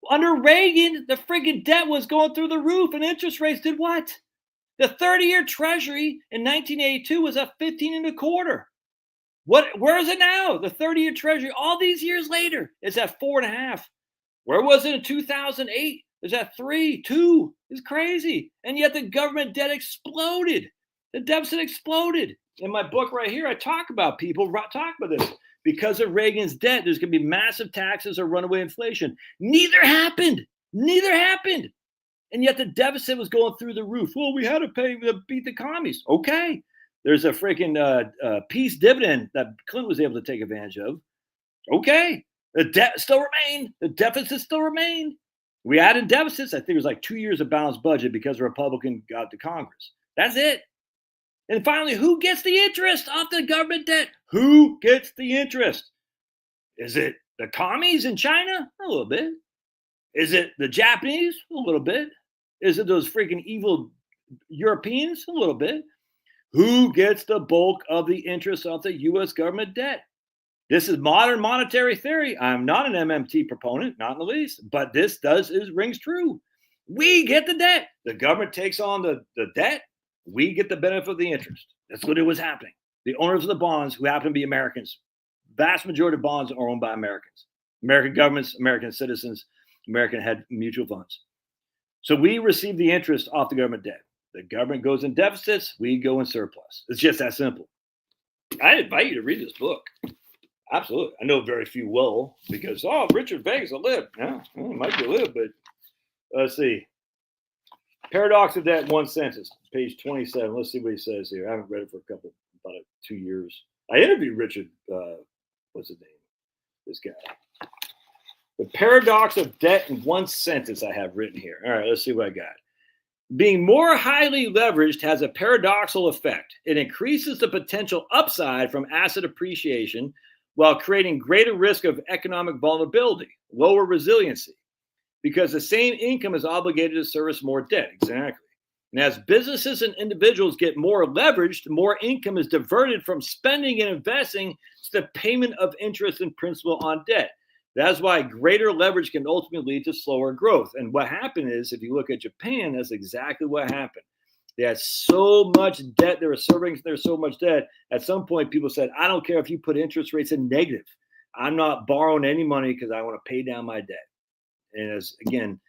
Under Reagan, the friggin' debt was going through the roof, and interest rates did what? The 30-year Treasury in 1982 was up 15 and a quarter. Where is it now? The 30-year Treasury, all these years later, it's at 4.5. Where was it in 2008? It's at 3, 2. It's crazy. And yet the government debt exploded. The deficit exploded. In my book right here, I talk about this. Because of Reagan's debt, there's going to be massive taxes or runaway inflation. Neither happened. And yet the deficit was going through the roof. Well, we had to pay to beat the commies. Okay. There's a freaking peace dividend that Clinton was able to take advantage of. Okay. The debt still remained. The deficit still remained. We added deficits. I think it was like 2 years of balanced budget because a Republican got to Congress. That's it. And finally, who gets the interest off the government debt? Who gets the interest? Is it the commies in China? A little bit. Is it the Japanese? A little bit. Is it those freaking evil Europeans? A little bit. Who gets the bulk of the interest off the U.S. government debt? This is modern monetary theory. I'm not an MMT proponent, not in the least, but this rings true. We get the debt. The government takes on the debt. We get the benefit of the interest. That's what it was happening. The owners of the bonds, who happen to be Americans, vast majority of bonds are owned by Americans, American governments, American citizens, American head mutual funds. So we receive the interest off the government debt. The government goes in deficits, we go in surplus. It's just that simple. I invite you to read this book. Absolutely. I know very few will because, Richard Vegas, a lib. Yeah, might be a lib, but let's see. Paradox of Debt in one sentence, page 27. Let's see what he says here. I haven't read it for about 2 years. I interviewed Richard, what's his name? This guy. The Paradox of Debt in one sentence I have written here. All right, let's see what I got. Being more highly leveraged has a paradoxical effect. It increases the potential upside from asset appreciation while creating greater risk of economic vulnerability, lower resiliency, because the same income is obligated to service more debt. Exactly. And as businesses and individuals get more leveraged, more income is diverted from spending and investing to the payment of interest and principal on debt. That's why greater leverage can ultimately lead to slower growth. And what happened is, if you look at Japan, that's exactly what happened. They had so much debt. They were serving there's so much debt. At some point, people said, I don't care if you put interest rates in negative. I'm not borrowing any money because I want to pay down my debt. And as again,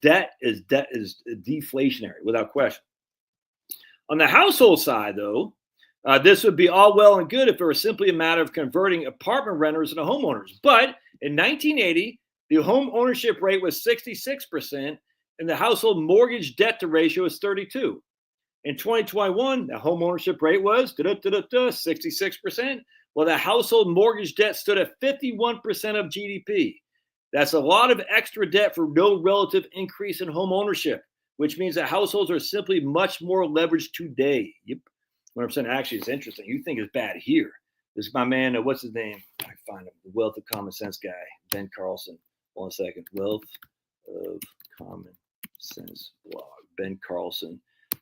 debt is deflationary without question. On the household side, though, this would be all well and good if it were simply a matter of converting apartment renters into homeowners. But in 1980, the home ownership rate was 66%, and the household mortgage debt to ratio was 32. In 2021, the home ownership rate was 66%. Well, the household mortgage debt stood at 51% of GDP. That's a lot of extra debt for no relative increase in home ownership, which means that households are simply much more leveraged today. Yep. 100%. Actually, it's interesting. You think it's bad here. This is my man, what's his name? I find him, the Wealth of Common Sense guy, Ben Carlson. 1 second. Wealth of Common Sense blog, Ben Carlson.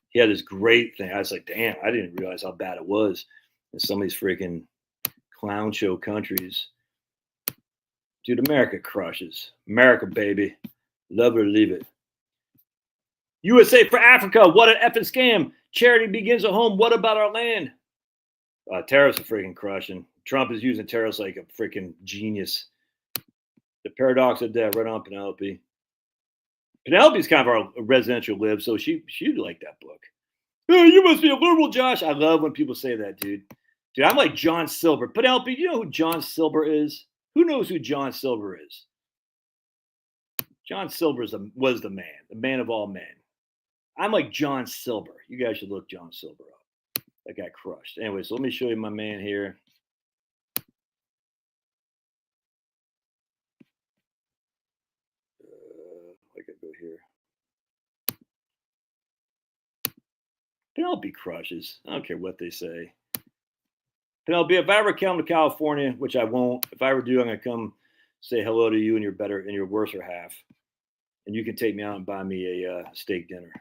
He had this great thing. I was like, damn, I didn't realize how bad it was in some of these freaking clown show countries. Dude, America crushes. America, baby. Love it or leave it. USA for Africa. What an effing scam. Charity begins at home. What about our land? Tariffs are freaking crushing. Trump is using tariffs like a freaking genius. The Paradox of Debt, right on Penelope. Penelope's kind of our residential lib, so she'd like that book. Oh, you must be a liberal, Josh. I love when people say that, dude. Dude, I'm like John Silver. Penelope, do you know who John Silver is? Who knows who John Silver is? John Silver was the man of all men. I'm like John Silver. You guys should look John Silver up. That guy crushed. Anyway, so let me show you my man here. I could go here. Penelope crushes. I don't care what they say. Penelope, if I ever come to California, which I won't, if I ever do, I'm gonna come say hello to you and your worser half, and you can take me out and buy me a steak dinner.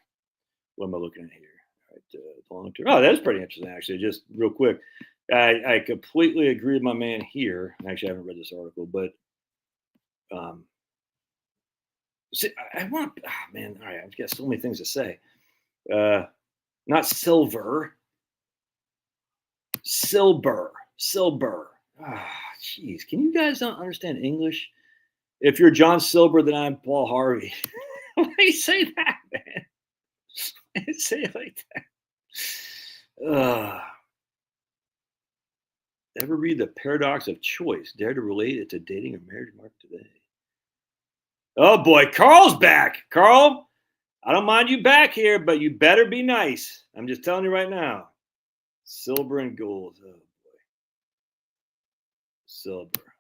What am I looking at here? All right, long term. Oh, that's pretty interesting, actually. Just real quick, I completely agree with my man here. Actually, I haven't read this article, but see, I want. Oh, man, all right, I've got so many things to say. Not silver. Silber. Ah, jeez. Can you guys not understand English? If you're John Silver, then I'm Paul Harvey. Why do you say that, man? Why do you say it like that? Ever read The Paradox of Choice? Dare to relate it to dating or marriage market today. Oh boy, Carl's back. Carl, I don't mind you back here, but you better be nice. I'm just telling you right now. Silver and gold. Oh boy. Silver.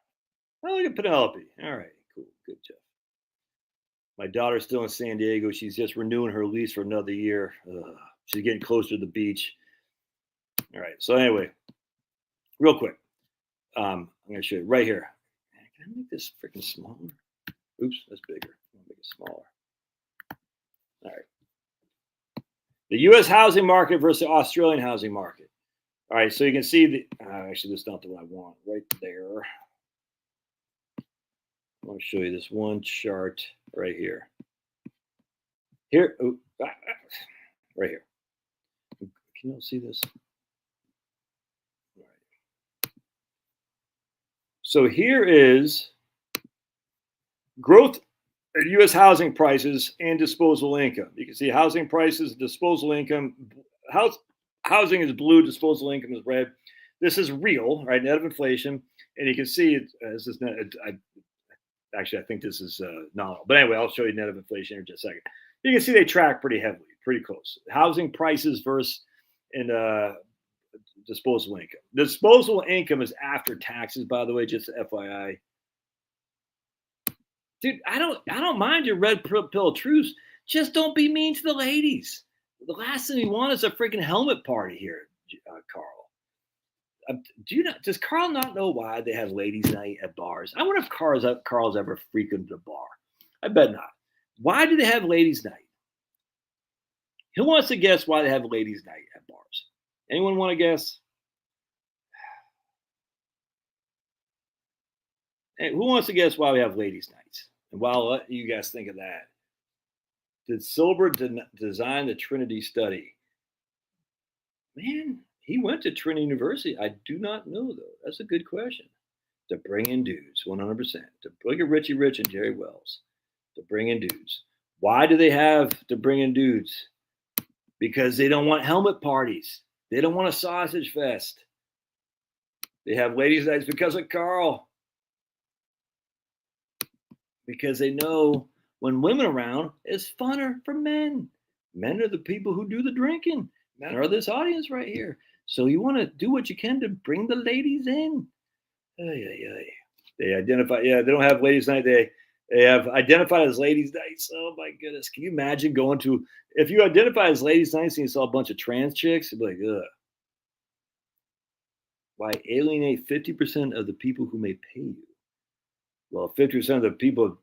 Oh, look at Penelope. All right, cool. Good job. My daughter's still in San Diego. She's just renewing her lease for another year. She's getting closer to the beach. All right. So anyway, real quick, I'm going to show you right here. Can I make this freaking smaller? Oops, that's bigger. I'll make it smaller. All right. The U.S. housing market versus the Australian housing market. All right. So you can see the. Actually, that's not the one I want. Right there. I want to show you this one chart right here. Here, right here. Can you all see this? All right. So here is growth in U.S. housing prices and disposable income. You can see housing prices, disposable income. Housing is blue, disposable income is red. This is real, right? Net of inflation, and you can see it as this net. Actually, I think this is nominal. But anyway, I'll show you net of inflation here in just a second. You can see they track pretty heavily, pretty close. Housing prices versus disposable income. Disposable income is after taxes, by the way, just FYI. Dude, I don't mind your red pill truce. Just don't be mean to the ladies. The last thing we want is a freaking helmet party here, Carl. Does Carl not know why they have ladies' night at bars? I wonder if Carl's ever frequented a bar. I bet not. Why do they have ladies' night? Who wants to guess why they have ladies' night at bars? Anyone want to guess? Hey, who wants to guess why we have ladies' nights? And while I'll let you guys think of that, did Silber design the Trinity study? Man, he went to Trinity University. I do not know, though. That's a good question. To bring in dudes, 100%. To look at Richie Rich and Jerry Wells. To bring in dudes. Why do they have to bring in dudes? because they don't want helmet parties. They don't want a sausage fest. They have ladies' nights because of Carl. Because they know when women are around, it's funner for men. Men are the people who do the drinking. Men are this audience right here. So you want to do what you can to bring the ladies in. They identify. Yeah, they don't have ladies' night. They have identified as ladies' nights. Oh my goodness! Can you imagine going to, if you identify as ladies' nights and you saw a bunch of trans chicks, you'd be like, ugh. Why alienate 50% of the people who may pay you? Well, 50% of the people,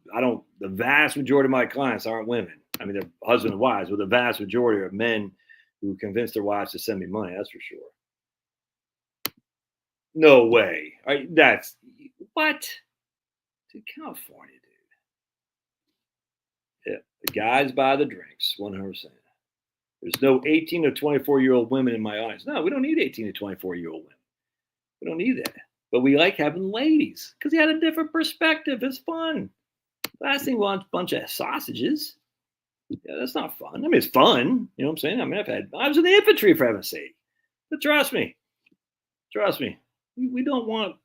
the vast majority of my clients aren't women. I mean, they're husband and wives, but the vast majority are men who convince their wives to send me money. That's for sure. No way. That's what? To California, dude. Yeah, the guys buy the drinks, 100%. There's no 18 to 24-year-old women in my audience. No, we don't need 18 to 24-year-old women. We don't need that. But we like having ladies because he had a different perspective. It's fun. Last thing we want a bunch of sausages. Yeah, that's not fun. I mean, it's fun. You know what I'm saying? I mean, I was in the infantry, for heaven's sake. But trust me. We don't want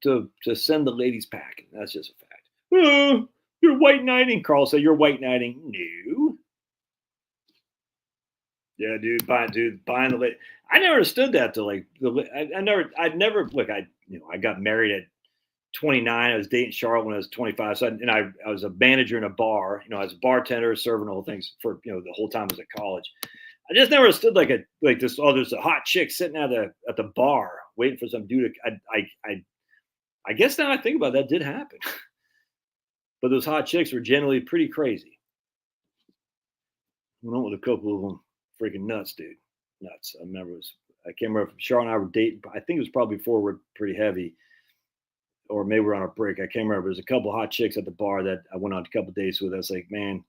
to send the ladies packing. That's just a fact. Oh, you're white knighting, Carl said. You're white knighting. No. Yeah, dude, buying the lady. I never understood that though. Like, I'd never look. I got married at 29. I was dating Charlotte when I was 25. So I was a manager in a bar. I was a bartender, serving all things for the whole time I was at college. I just never understood like this. Oh, there's a hot chick sitting at the bar waiting for some dude. I guess now I think about it, that did happen. But those hot chicks were generally pretty crazy. I went with a couple of them. Freaking nuts, dude. Nuts. I can't remember if Charlotte and I were dating. I think it was probably before we're pretty heavy. Or maybe we're on a break. I can't remember. There's a couple of hot chicks at the bar that I went on a couple of dates with. I was like, man.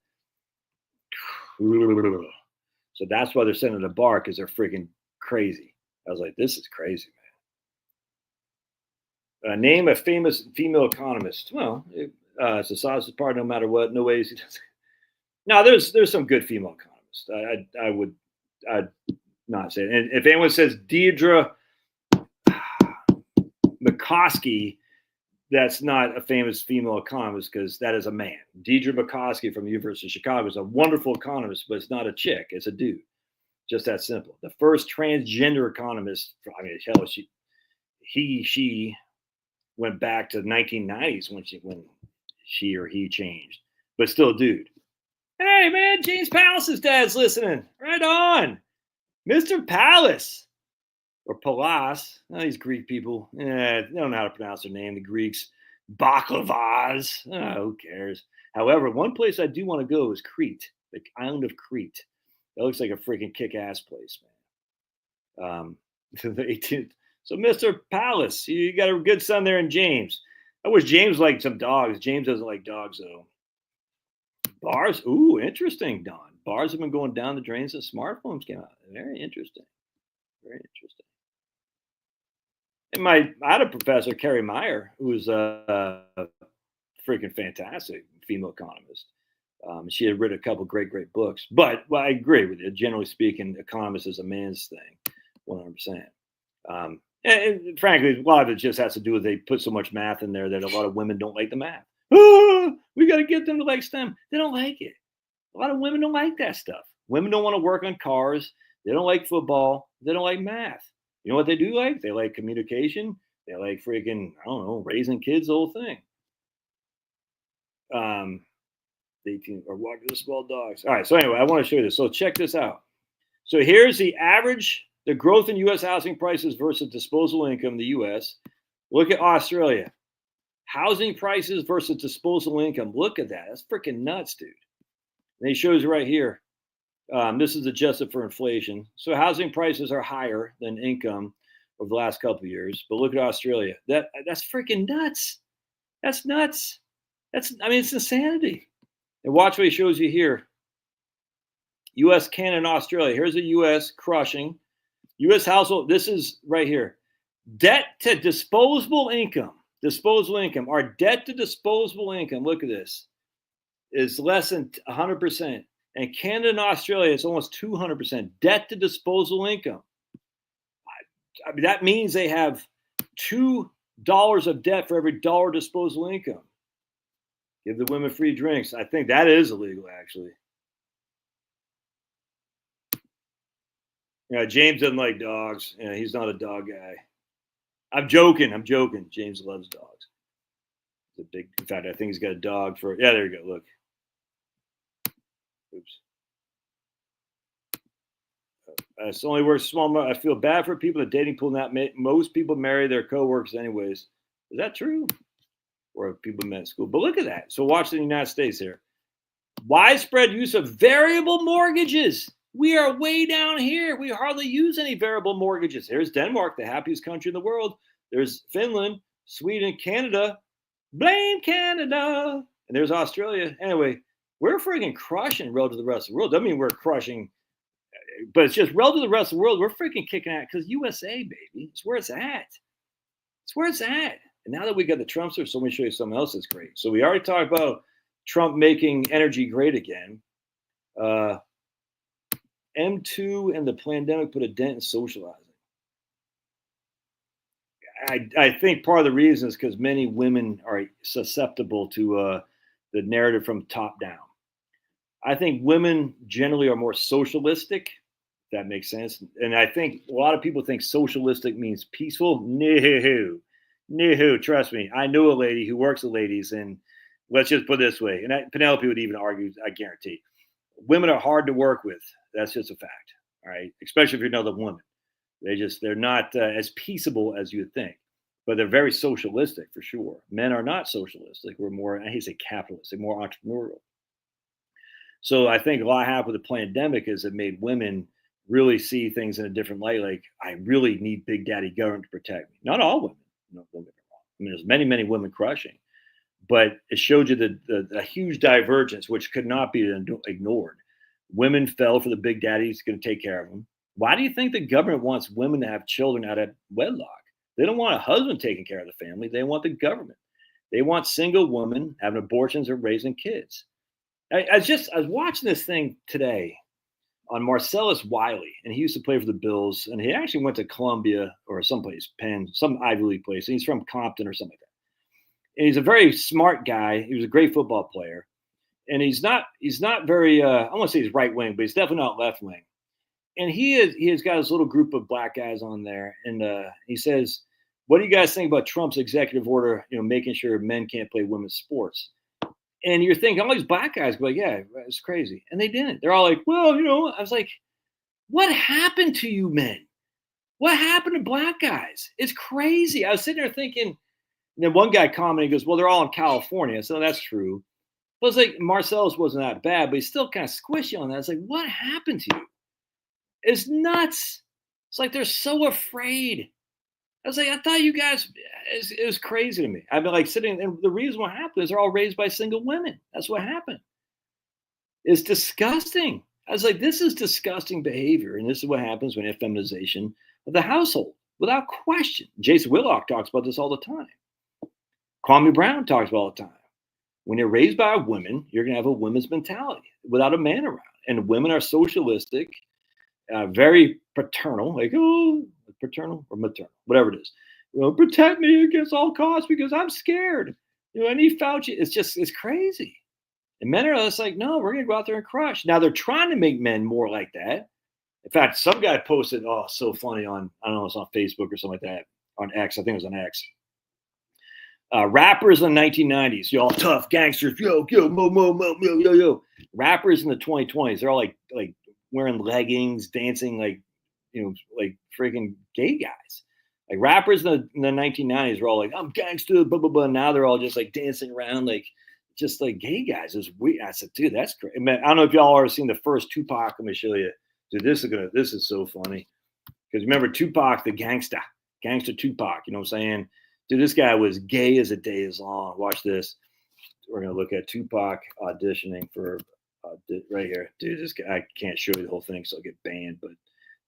So that's why they're sitting at the bar, because they're freaking crazy. I was like, this is crazy, man. Name a famous female economist. Well, it's a sausage party no matter what. No ways. No, there's some good female economists. I'd not say it. And if anyone says Deidre McCoskey, that's not a famous female economist, because that is a man. Deidre McCoskey from the University of Chicago is a wonderful economist, but it's not a chick. It's a dude. Just that simple. The first transgender economist, I mean, hell, she went back to the 1990s when she or he changed, but still a dude. Hey, man, James Palace's dad's listening. Right on. Mr. Palace. Or Palas. These Greek people. They don't know how to pronounce their name. The Greeks. Baklavas. Who cares? However, one place I do want to go is Crete. The island of Crete. That looks like a freaking kick-ass place, man. So Mr. Palace, you got a good son there in James. I wish James liked some dogs. James doesn't like dogs, though. Bars, ooh, interesting, Don. Bars have been going down the drain since smartphones came out. Very interesting. Very interesting. And I had a professor, Carrie Meyer, who was a freaking fantastic female economist. She had written a couple great books. But I agree with you. Generally speaking, economist is a man's thing, 100%. And frankly, a lot of it just has to do with they put so much math in there that a lot of women don't like the math. We got to get them to like STEM. They don't like it. A lot of women don't like that stuff. Women don't want to work on cars. They don't like football. They don't like math. You know what they do like? They like communication. They like freaking, I don't know, raising kids, the whole thing. 18 or walking the small dogs. All right. So anyway, I want to show you this. So check this out. So here's the average, the growth in U.S. housing prices versus disposable income in the U.S. Look at Australia. Housing prices versus disposable income. Look at that. That's freaking nuts, dude. And he shows you right here. This is adjusted for inflation. So housing prices are higher than income over the last couple of years. But look at Australia. That's freaking nuts. That's nuts. It's insanity. And watch what he shows you here. U.S., Canada, and Australia. Here's the U.S. crushing. U.S. household. This is right here. Debt to disposable income. Disposable income. Our debt to disposable income, look at this, is less than 100%. And Canada and Australia, it's almost 200% debt to disposable income. I mean, that means they have $2 of debt for every dollar disposable income. Give the women free drinks. I think that is illegal, actually. Yeah, James doesn't like dogs. Yeah, he's not a dog guy. I'm joking. James loves dogs. He's a big. In fact, I think he's got a dog for. Yeah, there you go. Look. Oops. It's only works small. I feel bad for people. The dating pool not. Most people marry their coworkers, anyways. Is that true? Or people met at school? But look at that. So watch the United States here. Widespread use of variable mortgages. We are way down here. We hardly use any variable mortgages. There's Denmark, the happiest country in the world. There's Finland, Sweden, Canada. Blame Canada. And there's Australia. Anyway, we're freaking crushing relative to the rest of the world. Doesn't mean we're crushing, but it's just relative to the rest of the world. We're freaking kicking out because USA, baby. It's where it's at. It's where it's at. And now that we got the Trumpsters, so let me show you something else that's great. So we already talked about Trump making energy great again. M2 and the pandemic put a dent in socializing. I think part of the reason is because many women are susceptible to the narrative from top down. I think women generally are more socialistic, if that makes sense. And I think a lot of people think socialistic means peaceful. No, trust me. I know a lady who works with ladies, and let's just put it this way. And Penelope would even argue, I guarantee. Women are hard to work with. That's just a fact. All right. Especially if you're another woman. They're not as peaceable as you would think, but they're very socialistic for sure. Men are not socialistic. We're more, I hate to say capitalist, they're more entrepreneurial. So I think a lot happened with the pandemic is it made women really see things in a different light. Like, I really need Big Daddy government to protect me. Not all women. No, don't get me wrong. I mean, there's many, many women crushing, but it showed you the huge divergence, which could not be ignored. Women fell for the Big Daddy's going to take care of them. Why do you think the government wants women to have children out of wedlock? They don't want a husband taking care of the family. They want the government. They want single women having abortions or raising kids. I was watching this thing today on Marcellus Wiley, and he used to play for the Bills, and he actually went to Columbia or someplace, Penn, some Ivy League place. And he's from Compton or something like that. And he's a very smart guy. He was a great football player. And he's not very, I won't say he's right wing, but he's definitely not left wing. And he has got his little group of black guys on there. And he says, what do you guys think about Trump's executive order, making sure men can't play women's sports? And you're thinking, all these black guys go like, yeah, it's crazy. And they didn't. They're all like, well, I was like, what happened to you men? What happened to black guys? It's crazy. I was sitting there thinking, and then one guy commented, he goes, well, they're all in California. So that's true. But it's like Marcellus wasn't that bad, but he's still kind of squishy on that. It's like, what happened to you? It's nuts. It's like they're so afraid. I was like, I thought you guys, it was crazy to me. I've been like sitting, and the reason what happened is they're all raised by single women. That's what happened. It's disgusting. I was like, this is disgusting behavior. And this is what happens when feminization of the household, without question. Jason Whitlock talks about this all the time. Kwame Brown talks about it all the time. When you're raised by a woman, you're going to have a women's mentality without a man around. And women are socialistic, very paternal, like, oh, paternal or maternal, whatever it is. Protect me against all costs because I'm scared. I need Fauci. It's crazy. And men are just like, no, we're going to go out there and crush. Now they're trying to make men more like that. In fact, some guy posted, oh, so funny on, I don't know, it's on Facebook or something like that, on X. I think it was on X. Rappers in the 1990s, y'all tough gangsters, yo, mo. Rappers in the 2020s, they're all like wearing leggings, dancing like freaking gay guys. Like rappers in the 1990s were all like, I'm gangster, blah, blah, blah. Now they're all just like dancing around like just like gay guys. It's weird. I said, dude, that's great. Man, I don't know if y'all ever seen the first Tupac. Let me show you. Dude, this is so funny. Because remember Tupac, the gangster Tupac, you know what I'm saying? Dude, this guy was gay as a day is long. Watch this. We're going to look at Tupac auditioning for right here. Dude, this guy, I can't show you the whole thing, so I'll get banned, but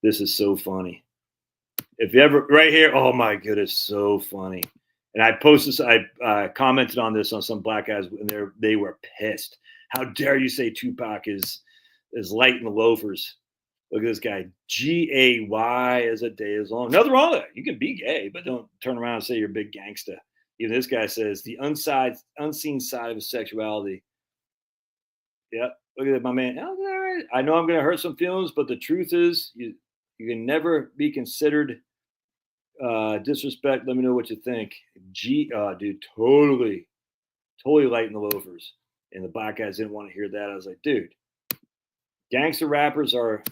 this is so funny. If you ever, right here, oh my goodness, so funny. And I posted, I commented on this on some black guys, and they were pissed. How dare you say Tupac is is lighting the loafers. Look at this guy, Gay as a day is long. Nothing wrong with it. You can be gay, but don't turn around and say you're a big gangsta. Even this guy says the unseen side of his sexuality. Yep. Look at that, my man. Oh, all right. I know I'm going to hurt some feelings, but the truth is, you can never be considered disrespect. Let me know what you think. Dude, totally lighting the loafers. And the black guys didn't want to hear that. I was like, dude, gangster rappers are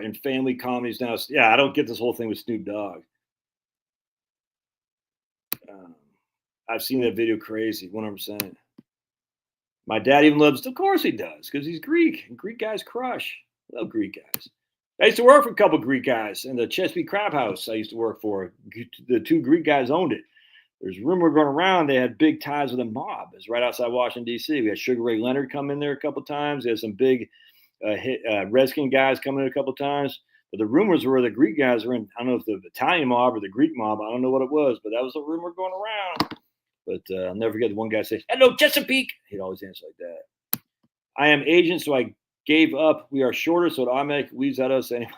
in family comedies now. Yeah, I don't get this whole thing with Snoop Dogg. I've seen that video crazy, 100%. My dad even loves, of course he does, because he's Greek. And Greek guys crush. I love Greek guys. I used to work for a couple of Greek guys in the Chesapeake Crab House I used to work for. The two Greek guys owned it. There's rumor going around they had big ties with a mob. It's right outside Washington, D.C. We had Sugar Ray Leonard come in there a couple of times. There's some big Redskin guys coming in a couple of times. But the rumors were the Greek guys were in, I don't know if the Italian mob or the Greek mob. I don't know what it was, but that was a rumor going around. But I'll never forget the one guy say, "Hello, Chesapeake." He'd always answer like that. I am agent, so I gave up. We are shorter, so it automatically weaves at us anyway.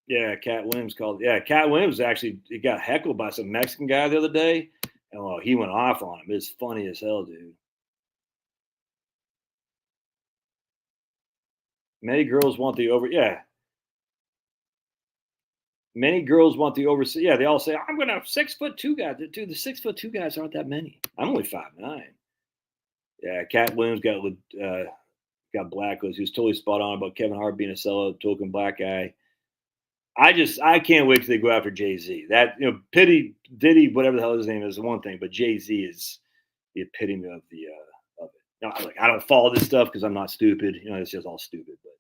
Yeah, Cat Williams called. Yeah, Cat Williams actually he got heckled by some Mexican guy the other day. And well, he went off on him. It's funny as hell, dude. Many girls want the over. Yeah. Many girls want the overseas. Yeah, they all say, I'm going to 6'2" guys. Dude, the 6'2" guys aren't that many. I'm only 5'9". Yeah, Cat Williams got blacklisted. He was totally spot on about Kevin Hart being a sellout, token black guy. I can't wait till they go after Jay-Z. That, Diddy, whatever the hell his name is one thing, but Jay-Z is the epitome of of it. I don't follow this stuff because I'm not stupid. It's just all stupid. But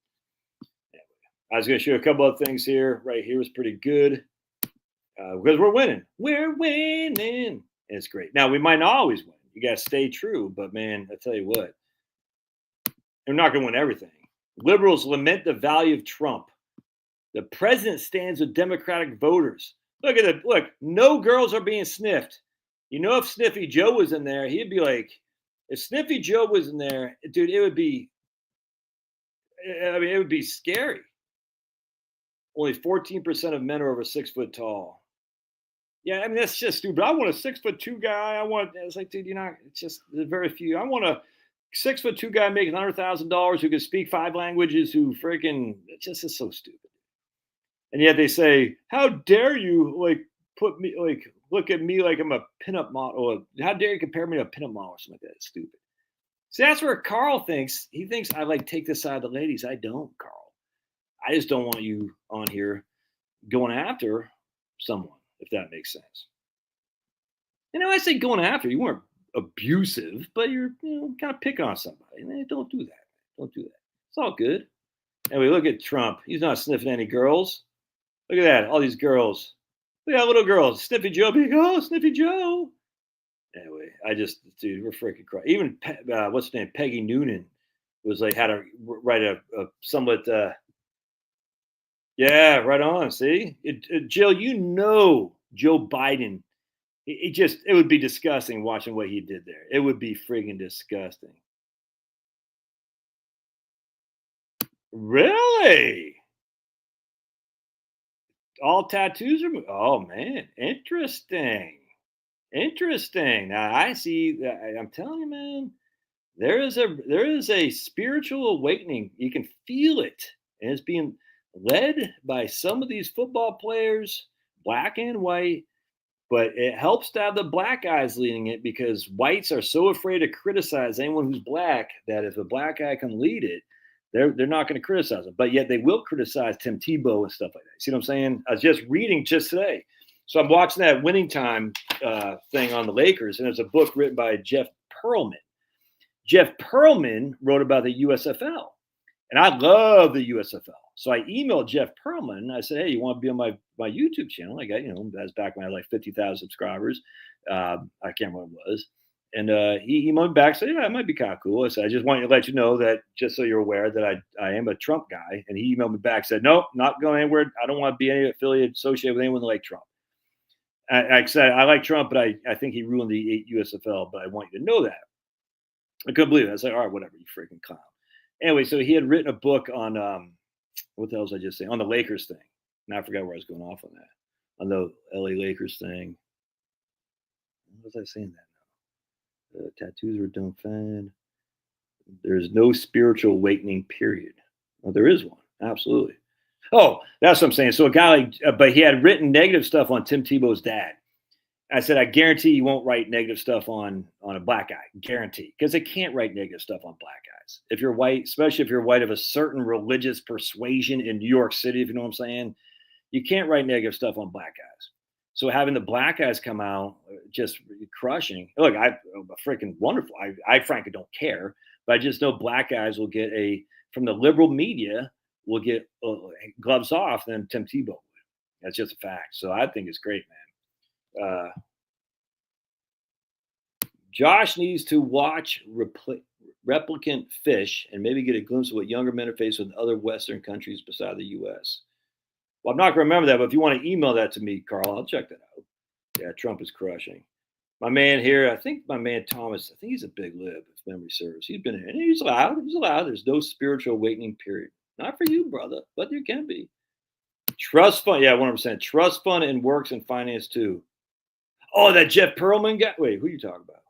I was going to show you a couple of things here. Right here was pretty good because we're winning. We're winning. And it's great. Now, we might not always win. You got to stay true. But, man, I tell you what, they're not going to win everything. Liberals lament the value of Trump. The president stands with Democratic voters. Look at it. Look, no girls are being sniffed. If Sniffy Joe was in there, he'd be like, if Sniffy Joe was in there, dude, it would be scary. Only 14% of men are over 6 foot tall. Yeah, that's just stupid. I want a 6'2" guy. It's like, dude, it's just there's very few. I want a 6'2" guy making $100,000 who can speak 5 languages, who freaking, it just is so stupid. And yet they say, how dare you put me, look at me like I'm a pinup model. Or how dare you compare me to a pinup model or something like that? It's stupid. See, that's where Carl thinks. He thinks I take this side of the ladies. I don't, Carl. I just don't want you on here going after someone, if that makes sense. I say going after, you weren't abusive, but you're kind of picking on somebody. Don't do that. Don't do that. It's all good. And we look at Trump. He's not sniffing any girls. Look at that. All these girls. Look at that little girls. Sniffy Joe being, oh, Sniffy Joe. Anyway, dude, we're freaking crying. Even, what's her name? Peggy Noonan was had to write a somewhat, yeah, right on. See, Jill, Joe Biden. It would be disgusting watching what he did there. It would be friggin' disgusting. Really? All tattoos are. Oh man, interesting. Now I see. I'm telling you, man. There is a spiritual awakening. You can feel it, and it's being led by some of these football players, black and white. But it helps to have the black guys leading it, because whites are so afraid to criticize anyone who's black that if a black guy can lead it, they're not going to criticize him. But yet they will criticize Tim Tebow and stuff like that. See what I'm saying? I was just reading just today. So I'm watching that Winning Time thing on the Lakers, and there's a book written by Jeff Pearlman. Jeff Pearlman wrote about the USFL, and I love the USFL. So I emailed Jeff Pearlman, and I said, hey, you want to be on my YouTube channel? I got, that's back when I had 50,000 subscribers. I can't remember what it was. And he emailed me back, said, yeah, it might be kind of cool. I said, I just want to let you know that, just so you're aware, that I am a Trump guy. And he emailed me back, said, nope, not going anywhere. I don't want to be any affiliate associated with anyone like Trump. I said, I like Trump, but I think he ruined the USFL, but I want you to know that. I couldn't believe it. I was like, all right, whatever, you freaking clown. Anyway, so he had written a book on what the hell was I just saying? On the Lakers thing. And I forgot where I was going off on that. On the LA Lakers thing. What was I saying that now? Tattoos were done fine. There's no spiritual awakening, period. Well, there is one. Absolutely. Oh, that's what I'm saying. So a guy like, but he had written negative stuff on Tim Tebow's dad. I said, I guarantee you won't write negative stuff on a black guy. Guarantee. Because they can't write negative stuff on black guys. If you're white, especially if you're white of a certain religious persuasion in New York City, if you know what I'm saying, you can't write negative stuff on black guys. So having the black guys come out just crushing. Look, I'm freaking wonderful. I frankly don't care, but I just know black guys will get from the liberal media will get gloves off than Tim Tebow would. That's just a fact. So I think it's great, man. Josh needs to watch Replicant Fish and maybe get a glimpse of what younger men are faced with in other Western countries beside the U.S. Well, I'm not going to remember that, but if you want to email that to me, Carl, I'll check that out. Yeah, Trump is crushing. My man here, I think my man Thomas, I think he's a big lib, if memory serves. He's been here, and he's allowed. He's allowed. There's no spiritual awakening, period. Not for you, brother, but there can be. Trust fund, yeah, 100%. Trust fund and works in finance too. Oh, that Jeff Pearlman guy. Wait, who are you talking about?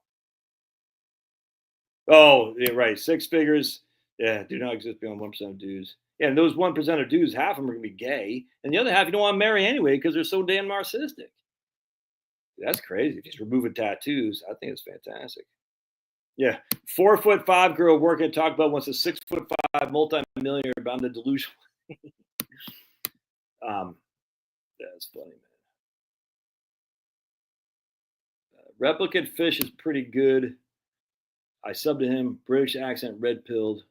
Oh, yeah, right. 6 figures. Yeah, do not exist beyond 1% of dudes. Yeah, and those 1% of dudes, half of them are going to be gay. And the other half you don't want to marry anyway because they're so damn narcissistic. That's crazy. If he's removing tattoos, I think it's fantastic. Yeah. 4'5" girl working talk about wants a 6'5" multi-millionaire, but I'm the delusional. That's funny, man. Replicant Fish is pretty good. I subbed to him. British accent, red pilled.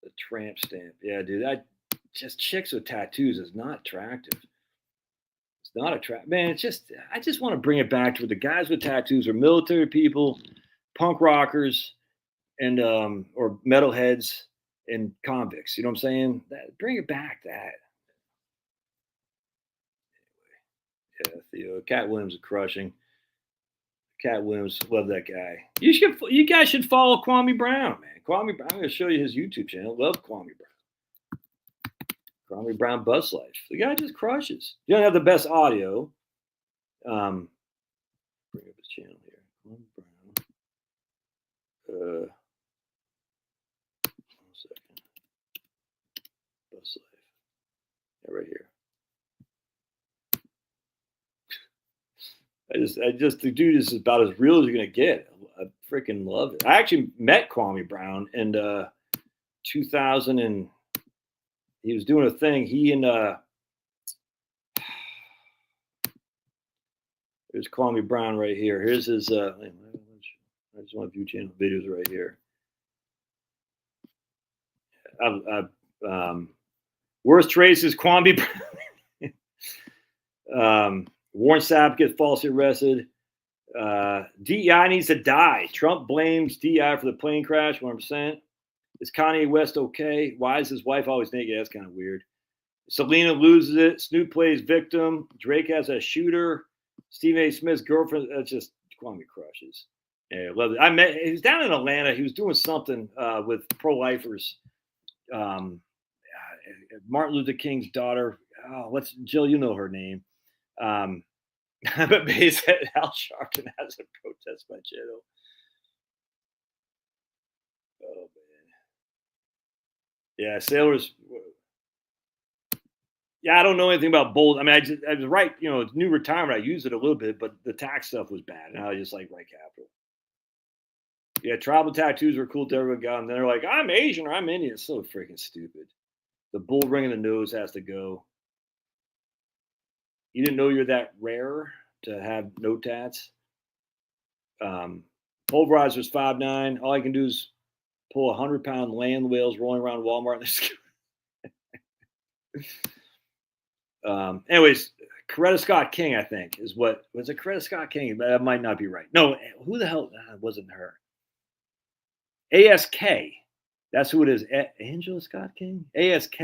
The tramp stamp. Yeah, dude. That just chicks with tattoos is not attractive. It's not attractive. Man, it's just, I just want to bring it back to where the guys with tattoos are military people, punk rockers, and or metalheads and convicts. You know what I'm saying? Bring it back to that. Yeah, Theo. Cat Williams is crushing. Cat Williams, love that guy. You guys should follow Kwame Brown, man. Kwame Brown, I'm going to show you his YouTube channel. Love Kwame Brown. Kwame Brown Bus Life. The guy just crushes. You don't have the best audio. Bring up his channel here. Kwame Brown. 1 second. Bus Life. Yeah, right here. The dude is about as real as you're gonna get. I freaking love it. I actually met Kwame Brown in 2000, and he was doing a thing. He and there's Kwame Brown right here. Here's his. I just want to view channel videos right here. Worst race is Kwame Brown. Warren Sapp gets falsely arrested. DEI needs to die. Trump blames DEI for the plane crash, 100%. Is Kanye West okay? Why is his wife always naked? That's kind of weird. Selena loses it. Snoop plays victim. Drake has a shooter. Stephen A. Smith's girlfriend. That's just Kwame crushes. Yeah, I love it. He was down in Atlanta. He was doing something with pro-lifers. Martin Luther King's daughter. Oh, Jill? You know her name. But based at Al Sharpton has a protest my channel. Oh man. Yeah, sailors. Yeah, I don't know anything about bold. I mean, I was right. You know, it's new retirement. I used it a little bit, but the tax stuff was bad, and I just like right capital. Yeah, tribal tattoos were cool to everyone got, and then they're like, "I'm Asian" or "I'm Indian." It's so freaking stupid. The bull ring in the nose has to go. You didn't know you're that rare to have no tats. Pulverizer's 5'9". All I can do is pull 100-pound land whales rolling around Walmart. Anyways, Coretta Scott King, I think, is what was it. Coretta Scott King, but that might not be right. No, who the hell wasn't her? ASK. That's who it is. Angela Scott King. ASK.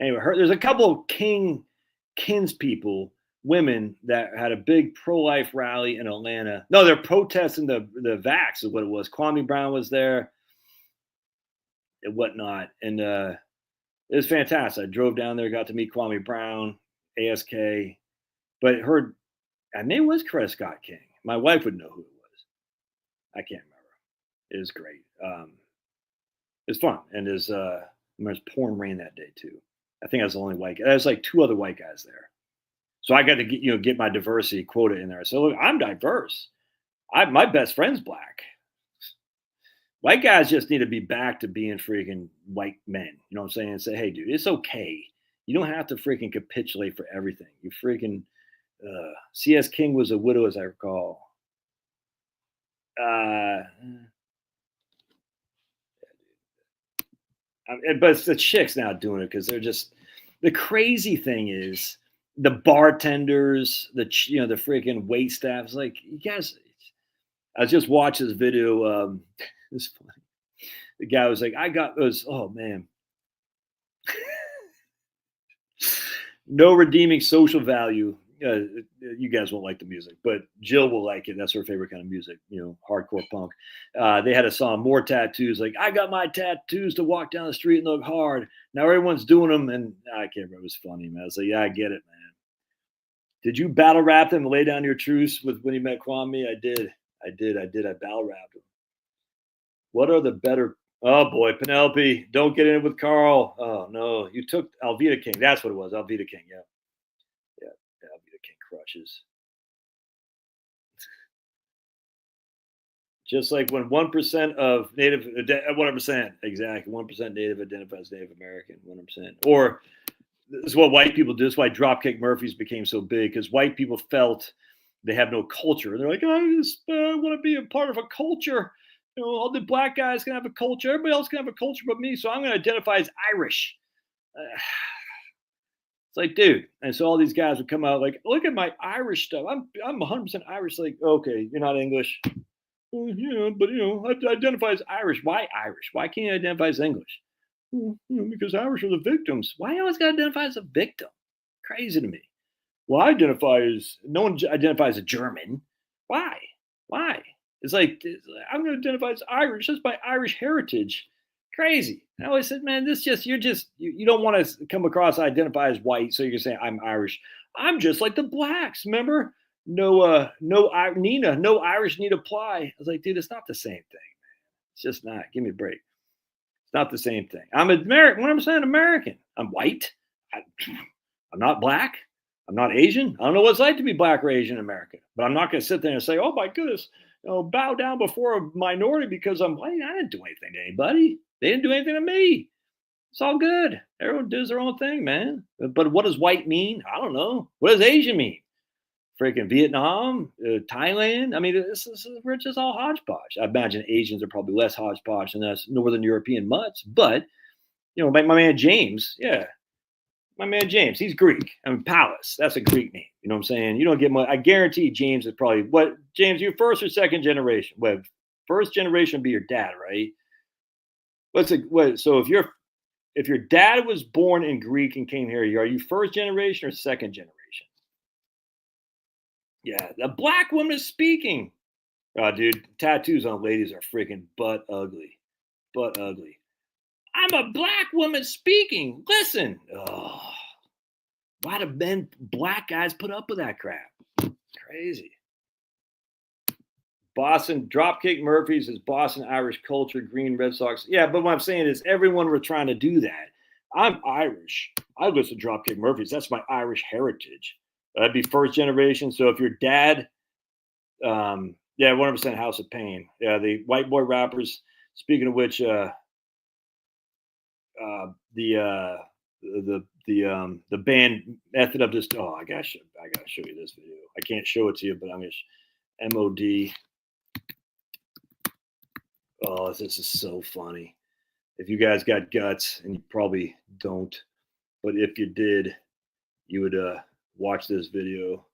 Anyway, there's a couple of kinspeople women that had a big pro-life rally in Atlanta. No, they're protesting the vax is what it was. Kwame Brown was there and whatnot. And it was fantastic. I drove down there, got to meet Kwame Brown, ASK, but her name was Coretta Scott King. My wife would know who it was. I can't remember. It was great. It's fun. And there's pouring rain that day too. I think I was the only white guy. There's like 2 other white guys there. So I got to get my diversity quota in there. So look, I'm diverse. My best friend's black. White guys just need to be back to being freaking white men. You know what I'm saying? And say, hey, dude, it's okay. You don't have to freaking capitulate for everything. You freaking C.S. King was a widow, as I recall. But it's the chicks now doing it because they're just. The crazy thing is the bartenders, the freaking wait staffs. Like, you guys, I just watched this video. It's funny. The guy was like, oh man. No redeeming social value. You guys won't like the music, but Jill will like it. That's her favorite kind of music, hardcore punk. They had a song, More Tattoos. Like, I got my tattoos to walk down the street and look hard. Now everyone's doing them, and I can't remember. It was funny, man. I was like, yeah, I get it, man. Did you battle rap them and lay down your truce when you met Kwame? I did. I battle rapped him. What are the better? Oh boy, Penelope, don't get in it with Carl. Oh no, you took Alveda King. That's what it was. Alveda King. Yeah. Alveda King crushes. Just like when 1% of Native, 100%, exactly, 1% Native identifies Native American, 100%. Or this is what white people do. This is why Dropkick Murphys became so big, because white people felt they have no culture. And they're like, I just want to be a part of a culture. All the black guys can have a culture. Everybody else can have a culture but me. So I'm going to identify as Irish. It's like, dude. And so all these guys would come out like, look at my Irish stuff. I'm 100% Irish. Like, okay, you're not English. Yeah, but I identify as Irish. Why Irish? Why can't you identify as English? Because Irish are the victims. Why you always got to identify as a victim? Crazy to me. Well, no one identifies as a German. Why? It's like, I'm going to identify as Irish. That's my Irish heritage. Crazy. I always said, man, you don't want to come across identify as white, so you can say I'm Irish. I'm just like the blacks. Remember? No Irish need apply. I was like, dude, it's not the same thing, man. It's just not. Give me a break. It's not the same thing. I'm American. When I'm saying American, I'm white. I'm not black. I'm not Asian. I don't know what it's like to be black or Asian in America, but I'm not going to sit there and say, oh my goodness, bow down before a minority because I'm white. I didn't do anything to anybody. They didn't do anything to me. It's all good. Everyone does their own thing, man. But what does white mean? I don't know. What does Asian mean? Freaking Vietnam, Thailand. I mean, we're just all hodgepodge. I imagine Asians are probably less hodgepodge than us Northern European mutts. But, my man James, my man James, he's Greek. I mean, Palace, that's a Greek name. You know what I'm saying? You don't get much. I guarantee James is probably, James, you first or second generation? Well, first generation would be your dad, right? So if your dad was born in Greek and came here, are you first generation or second generation? Yeah, the black woman is speaking. Oh, dude, tattoos on ladies are freaking butt ugly. Butt ugly. I'm a black woman speaking. Listen. Oh, why do black guys put up with that crap? Crazy. Boston, Dropkick Murphys is Boston Irish culture, Green Red Sox. Yeah, but what I'm saying is everyone were trying to do that. I'm Irish. I listen to Dropkick Murphys. That's my Irish heritage. That'd be first generation. So if your dad, 100% House of Pain. Yeah, the white boy rappers. Speaking of which, the band Method of this. Oh, I gotta show you this video. I can't show it to you, but I'm gonna MOD. Oh, this is so funny. If you guys got guts, and you probably don't, but if you did, you would watch this video.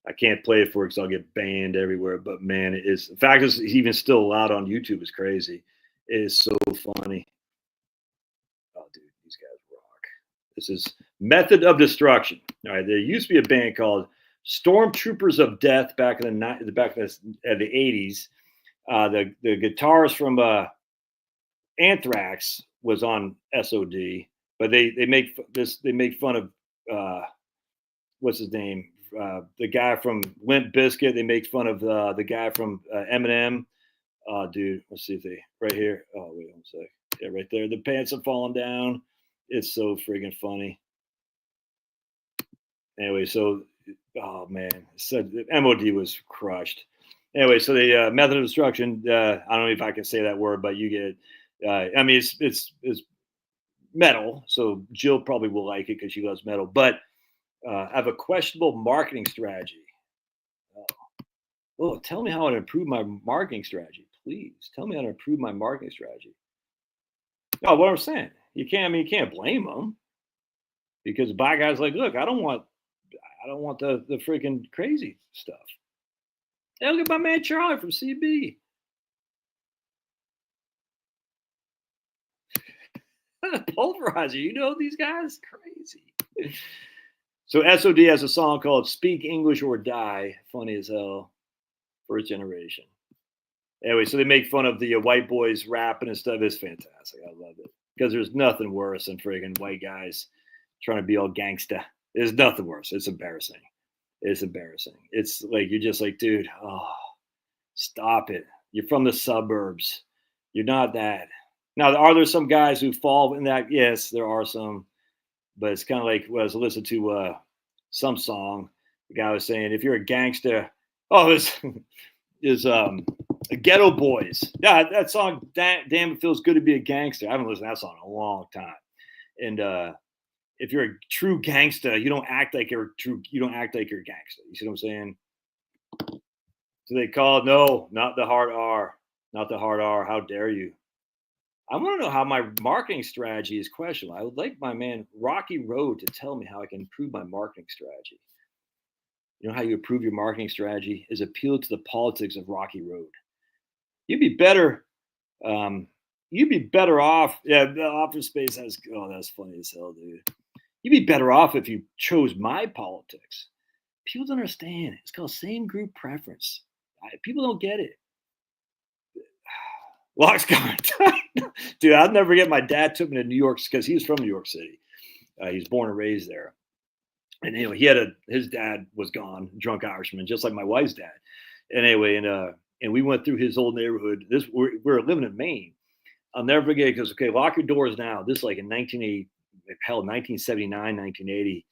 I can't play it for it because I'll get banned everywhere. But man, it is. The fact is, it's even still allowed on YouTube is crazy. It is so funny. Oh, dude, these guys rock. This is Method of Destruction. All right, there used to be a band called Stormtroopers of Death back in the 80s. The guitarist from Anthrax was on SOD, but they make fun of what's his name, the guy from Limp Bizkit. They make fun of the guy from Eminem. Dude, let's see if they right here. Oh wait, one sec. Yeah, right there. The pants are falling down. It's so friggin' funny. Anyway, so oh man, so MOD was crushed. Anyway, so the method of destruction. I don't know if I can say that word, but you get it. I mean, it's metal, so Jill probably will like it because she loves metal. But I have a questionable marketing strategy. Oh, tell me how to improve my marketing strategy, please. Tell me how to improve my marketing strategy. No, what I'm saying, you can't blame them because the black guy's like, look, I don't want the freaking crazy stuff. Hey, look at my man Charlie from CB. Pulverizer, you know these guys? Crazy. So SOD has a song called Speak English or Die. Funny as hell. First generation. Anyway, so they make fun of the white boys rapping and stuff. It's fantastic. I love it. Because there's nothing worse than friggin' white guys trying to be all gangsta. There's nothing worse. It's embarrassing. It's embarrassing. It's like, you're just like, dude, oh, stop it. You're from the suburbs. You're not that. Now, are there some guys who fall in that? Yes, there are some. But it's kind of like when I was listening to some song, the guy was saying, if you're a gangster, is Ghetto Boys. Yeah, that song, damn, it feels good to be a gangster. I haven't listened to that song in a long time. And if you're a true gangster, you don't act like you're a gangster. You see what I'm saying? So they call it, no, not the hard R. Not the hard R. How dare you? I want to know how my marketing strategy is questionable. I would like my man Rocky Road to tell me how I can improve my marketing strategy. You know how you improve your marketing strategy is appeal to the politics of Rocky Road. You'd be better off. Yeah, the Office Space has. Oh, that's funny as hell, dude. You'd be better off if you chose my politics. People don't understand. It's called same group preference. People don't get it. Locks comment. Dude, I'll never forget. My dad took me to New York because he was from New York City. He was born and raised there. And anyway, his dad was gone, drunk Irishman, just like my wife's dad. And anyway, and we went through his old neighborhood. We're living in Maine. I'll never forget because, okay, lock your doors now. This is like in 1979, 1980.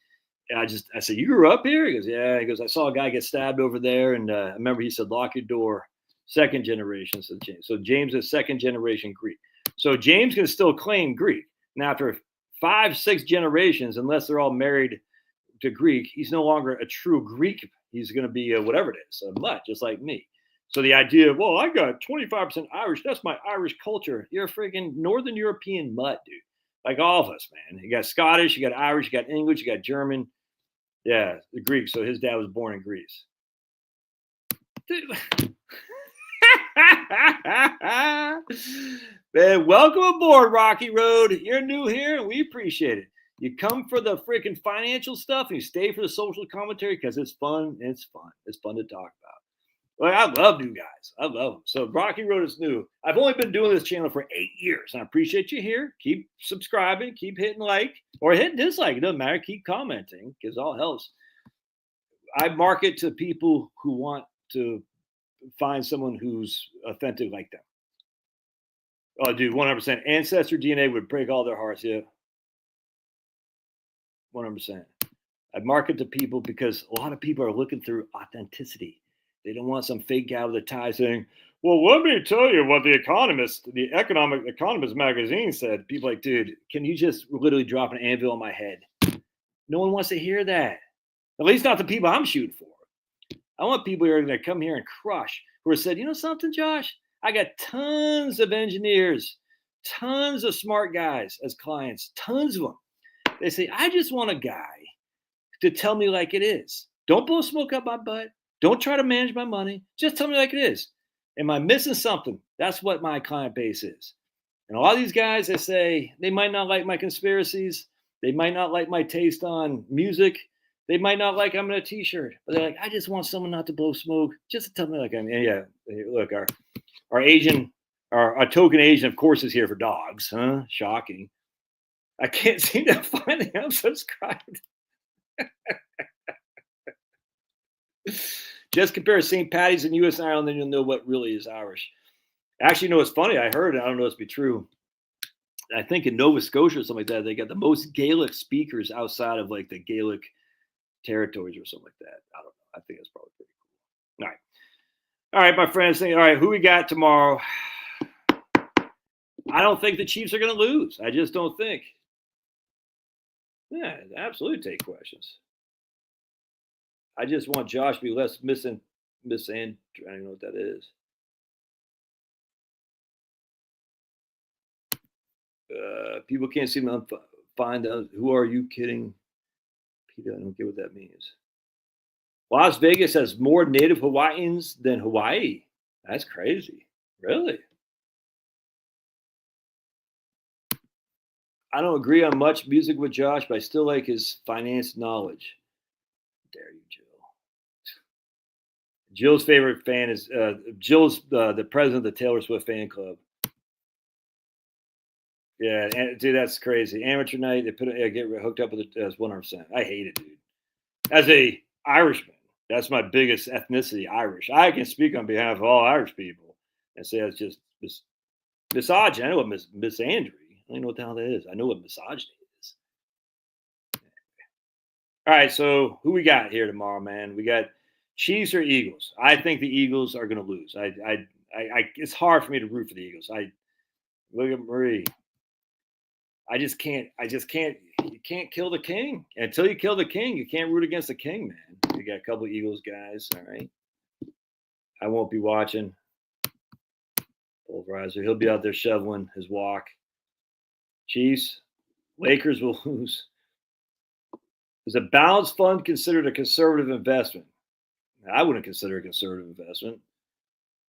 And I said, you grew up here? He goes, yeah. He goes, I saw a guy get stabbed over there. And I remember he said, lock your door. Second generation, said James. So James is second generation Greek. So James can still claim Greek. Now, after 5-6 generations, unless they're all married to Greek, he's no longer a true Greek. He's going to be whatever it is, a mutt, just like me. So the idea of, well, I got 25% Irish. That's my Irish culture. You're a freaking Northern European mutt, dude. Like all of us, man. You got Scottish, you got Irish, you got English, you got German. Yeah, the Greek. So his dad was born in Greece. Dude. Man, welcome aboard, Rocky Road. You're new here, and we appreciate it. You come for the freaking financial stuff, and you stay for the social commentary because it's fun. It's fun. It's fun to talk about. Well, I love new guys. I love them. So Rocky Road is new. I've only been doing this channel for 8 years, and I appreciate you here. Keep subscribing. Keep hitting like or hitting dislike. It doesn't matter. Keep commenting because all helps. I market to people who want to find someone who's authentic like them. Oh, dude, 100%. Ancestor DNA would break all their hearts. Yeah. 100%. I market to people because a lot of people are looking through authenticity. They don't want some fake guy with a tie saying, well, let me tell you what the Economic Economist magazine said. People like, dude, can you just literally drop an anvil on my head? No one wants to hear that. At least not the people I'm shooting for. I want people who are going to come here and crush, who are said, you know something, Josh? I got tons of engineers, tons of smart guys as clients, tons of them. They say, I just want a guy to tell me like it is. Don't blow smoke up my butt. Don't try to manage my money. Just tell me like it is. Am I missing something? That's what my client base is. And a lot of these guys, they say, they might not like my conspiracies. They might not like my taste on music. They might not like I'm in a t-shirt, but they're like, I just want someone not to blow smoke, just to tell me like I'm. And yeah, look, our Asian, our token Asian, of course, is here for dogs, huh? Shocking. I can't seem to find the unsubscribed. Just compare St. Patty's in U.S. and Ireland, then you'll know what really is Irish. Actually, you know, it's funny. I heard, I don't know if it's be true. I think in Nova Scotia or something like that, they got the most Gaelic speakers outside of like the Gaelic territories or something like that. I don't know. I think that's probably pretty cool. All right, my friends. All right, who we got tomorrow? I don't think the Chiefs are going to lose. I just don't think. Yeah, absolutely take questions. I just want Josh to be less I don't know what that is. People can't seem to find out. Who are you kidding? Peter, I don't get what that means. Las Vegas has more native Hawaiians than Hawaii. That's crazy. Really? I don't agree on much music with Josh, but I still like his finance knowledge. Dare you, Jill. Jill's favorite fan is Jill's the president of the Taylor Swift fan club. Yeah, and dude, that's crazy. Amateur night, they get hooked up with it as 100%. I hate it, dude. As a Irishman, that's my biggest ethnicity, Irish. I can speak on behalf of all Irish people and say it's just misogyny. I know what misandry. I don't know what the hell that is. I know what misogyny is. All right, so who we got here tomorrow, man? We got Chiefs or Eagles. I think the Eagles are going to lose. It's hard for me to root for the Eagles. Look at Marie. I just can't. You can't kill the king. Until you kill the king, you can't root against the king, man. You got a couple of Eagles guys. All right. I won't be watching. Pulverizer. He'll be out there shoveling his walk. Chiefs. Lakers will lose. Is a balanced fund considered a conservative investment? I wouldn't consider it a conservative investment.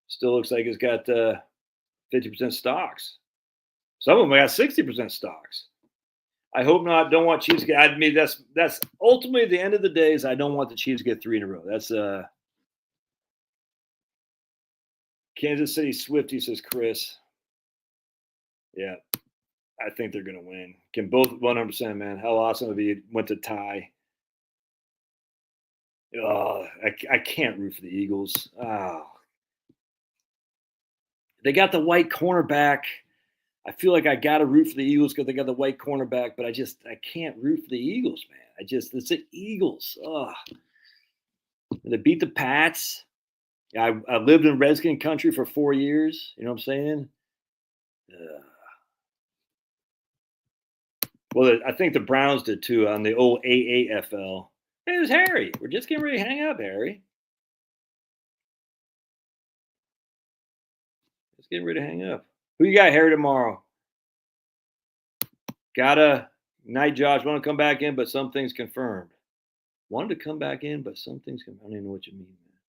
Still looks like it's got 50% stocks. Some of them got 60% stocks. I hope not. Don't want Chiefs to get. I mean, that's ultimately the end of the day. Is I don't want the Chiefs to get 3 in a row. That's Kansas City Swifty, says Chris. Yeah, I think they're gonna win. Can both 100%, man. How awesome would it be went to tie. Oh, I can't root for the Eagles. Oh. They got the white cornerback. I feel like I got to root for the Eagles because they got the white cornerback, but I can't root for the Eagles, man. It's the Eagles. Oh. They beat the Pats. I lived in Redskin country for 4 years. You know what I'm saying? Well, I think the Browns did too on the old AAFL. Hey, there's Harry. We're just getting ready to hang up, Harry. Just getting ready to hang up. Who you got, Harry, tomorrow? Night, Josh. Want to come back in, but some things confirmed. Wanted to come back in, but some things confirmed. I don't even know what you mean, man.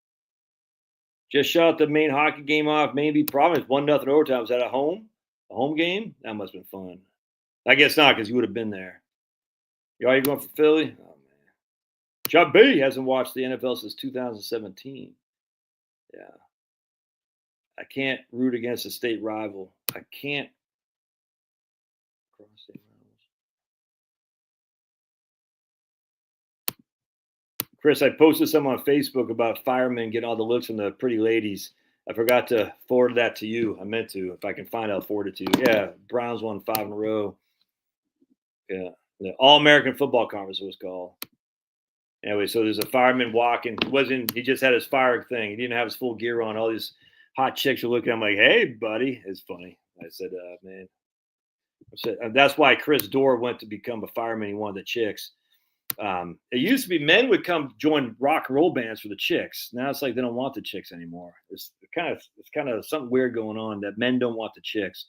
Just shut the main hockey game off. Maybe Providence 1-0 overtime. Was that a home game? That must have been fun. I guess not, because you would have been there. Are you going for Philly? Oh, man. Chuck B hasn't watched the NFL since 2017. Yeah. I can't root against a state rival. I can't. Cross-state rivals. Chris, I posted some on Facebook about firemen getting all the looks from the pretty ladies. I forgot to forward that to you. I meant to. If I can find it, I'll forward it to you. Yeah, Browns won 5 in a row. Yeah, the All-American Football Conference was called. Anyway, so there's a fireman walking. He just had his fire thing. He didn't have his full gear on. All these hot chicks are looking at him like, hey, buddy. It's funny. I said, man. That's why Chris Dorr went to become a fireman. He wanted the chicks. It used to be men would come join rock and roll bands for the chicks. Now it's like they don't want the chicks anymore. It's kind of something weird going on that men don't want the chicks.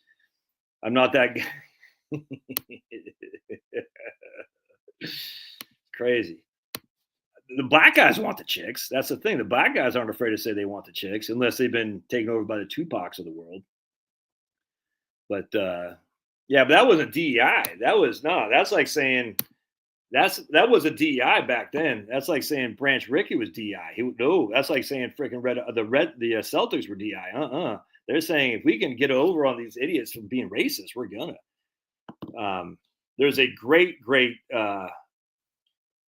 I'm not that guy. Crazy. The black guys want the chicks. That's the thing. The black guys aren't afraid to say they want the chicks unless they've been taken over by the Tupacs of the world. But yeah, but that wasn't DEI. That's like saying That was a DEI back then. That's like saying Branch Rickey was DEI. No, that's like saying freaking the Celtics were DEI. They're saying if we can get over on these idiots from being racist, we're gonna. There's a great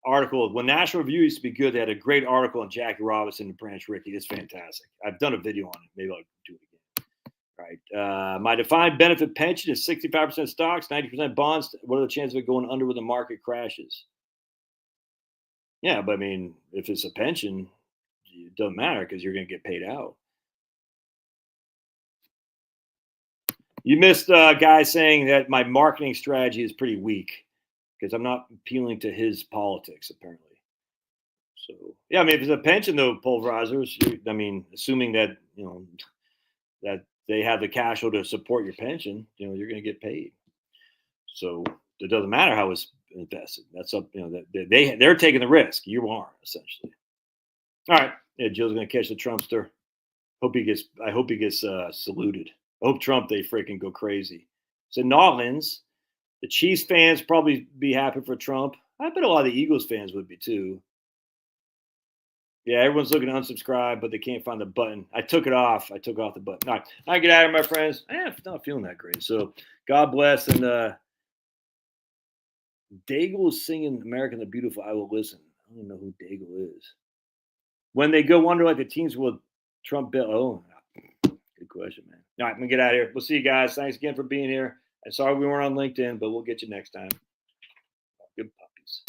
article. When National Review used to be good, they had a great article on Jackie Robinson and Branch Rickey. It's fantastic. I've done a video on it. Maybe I'll do it again. Right. My defined benefit pension is 65% stocks, 90% bonds. What are the chances of it going under when the market crashes? Yeah, but I mean, if it's a pension, it doesn't matter because you're going to get paid out. You missed a guy saying that my marketing strategy is pretty weak because I'm not appealing to his politics, apparently. So, yeah, I mean, if it's a pension, though, pulverizers, I mean, assuming that, that they have the cash flow to support your pension, you're going to get paid. So it doesn't matter how it's invested. That's up, they're taking the risk. You are, essentially. All right. Yeah, Jill's going to catch the Trumpster. I hope he gets saluted. I hope Trump, they freaking go crazy. So Nolans, the Chiefs fans probably be happy for Trump. I bet a lot of the Eagles fans would be too. Yeah, everyone's looking to unsubscribe, but they can't find the button. I took it off. I took off the button. All right. I get out of here, my friends. I'm not feeling that great. So God bless. And Daigle is singing American the Beautiful. I will listen. I don't even know who Daigle is. When they go under like the teams will Trump bill. Oh, good question, man. All right, I'm going to get out of here. We'll see you guys. Thanks again for being here. I'm sorry we weren't on LinkedIn, but we'll get you next time.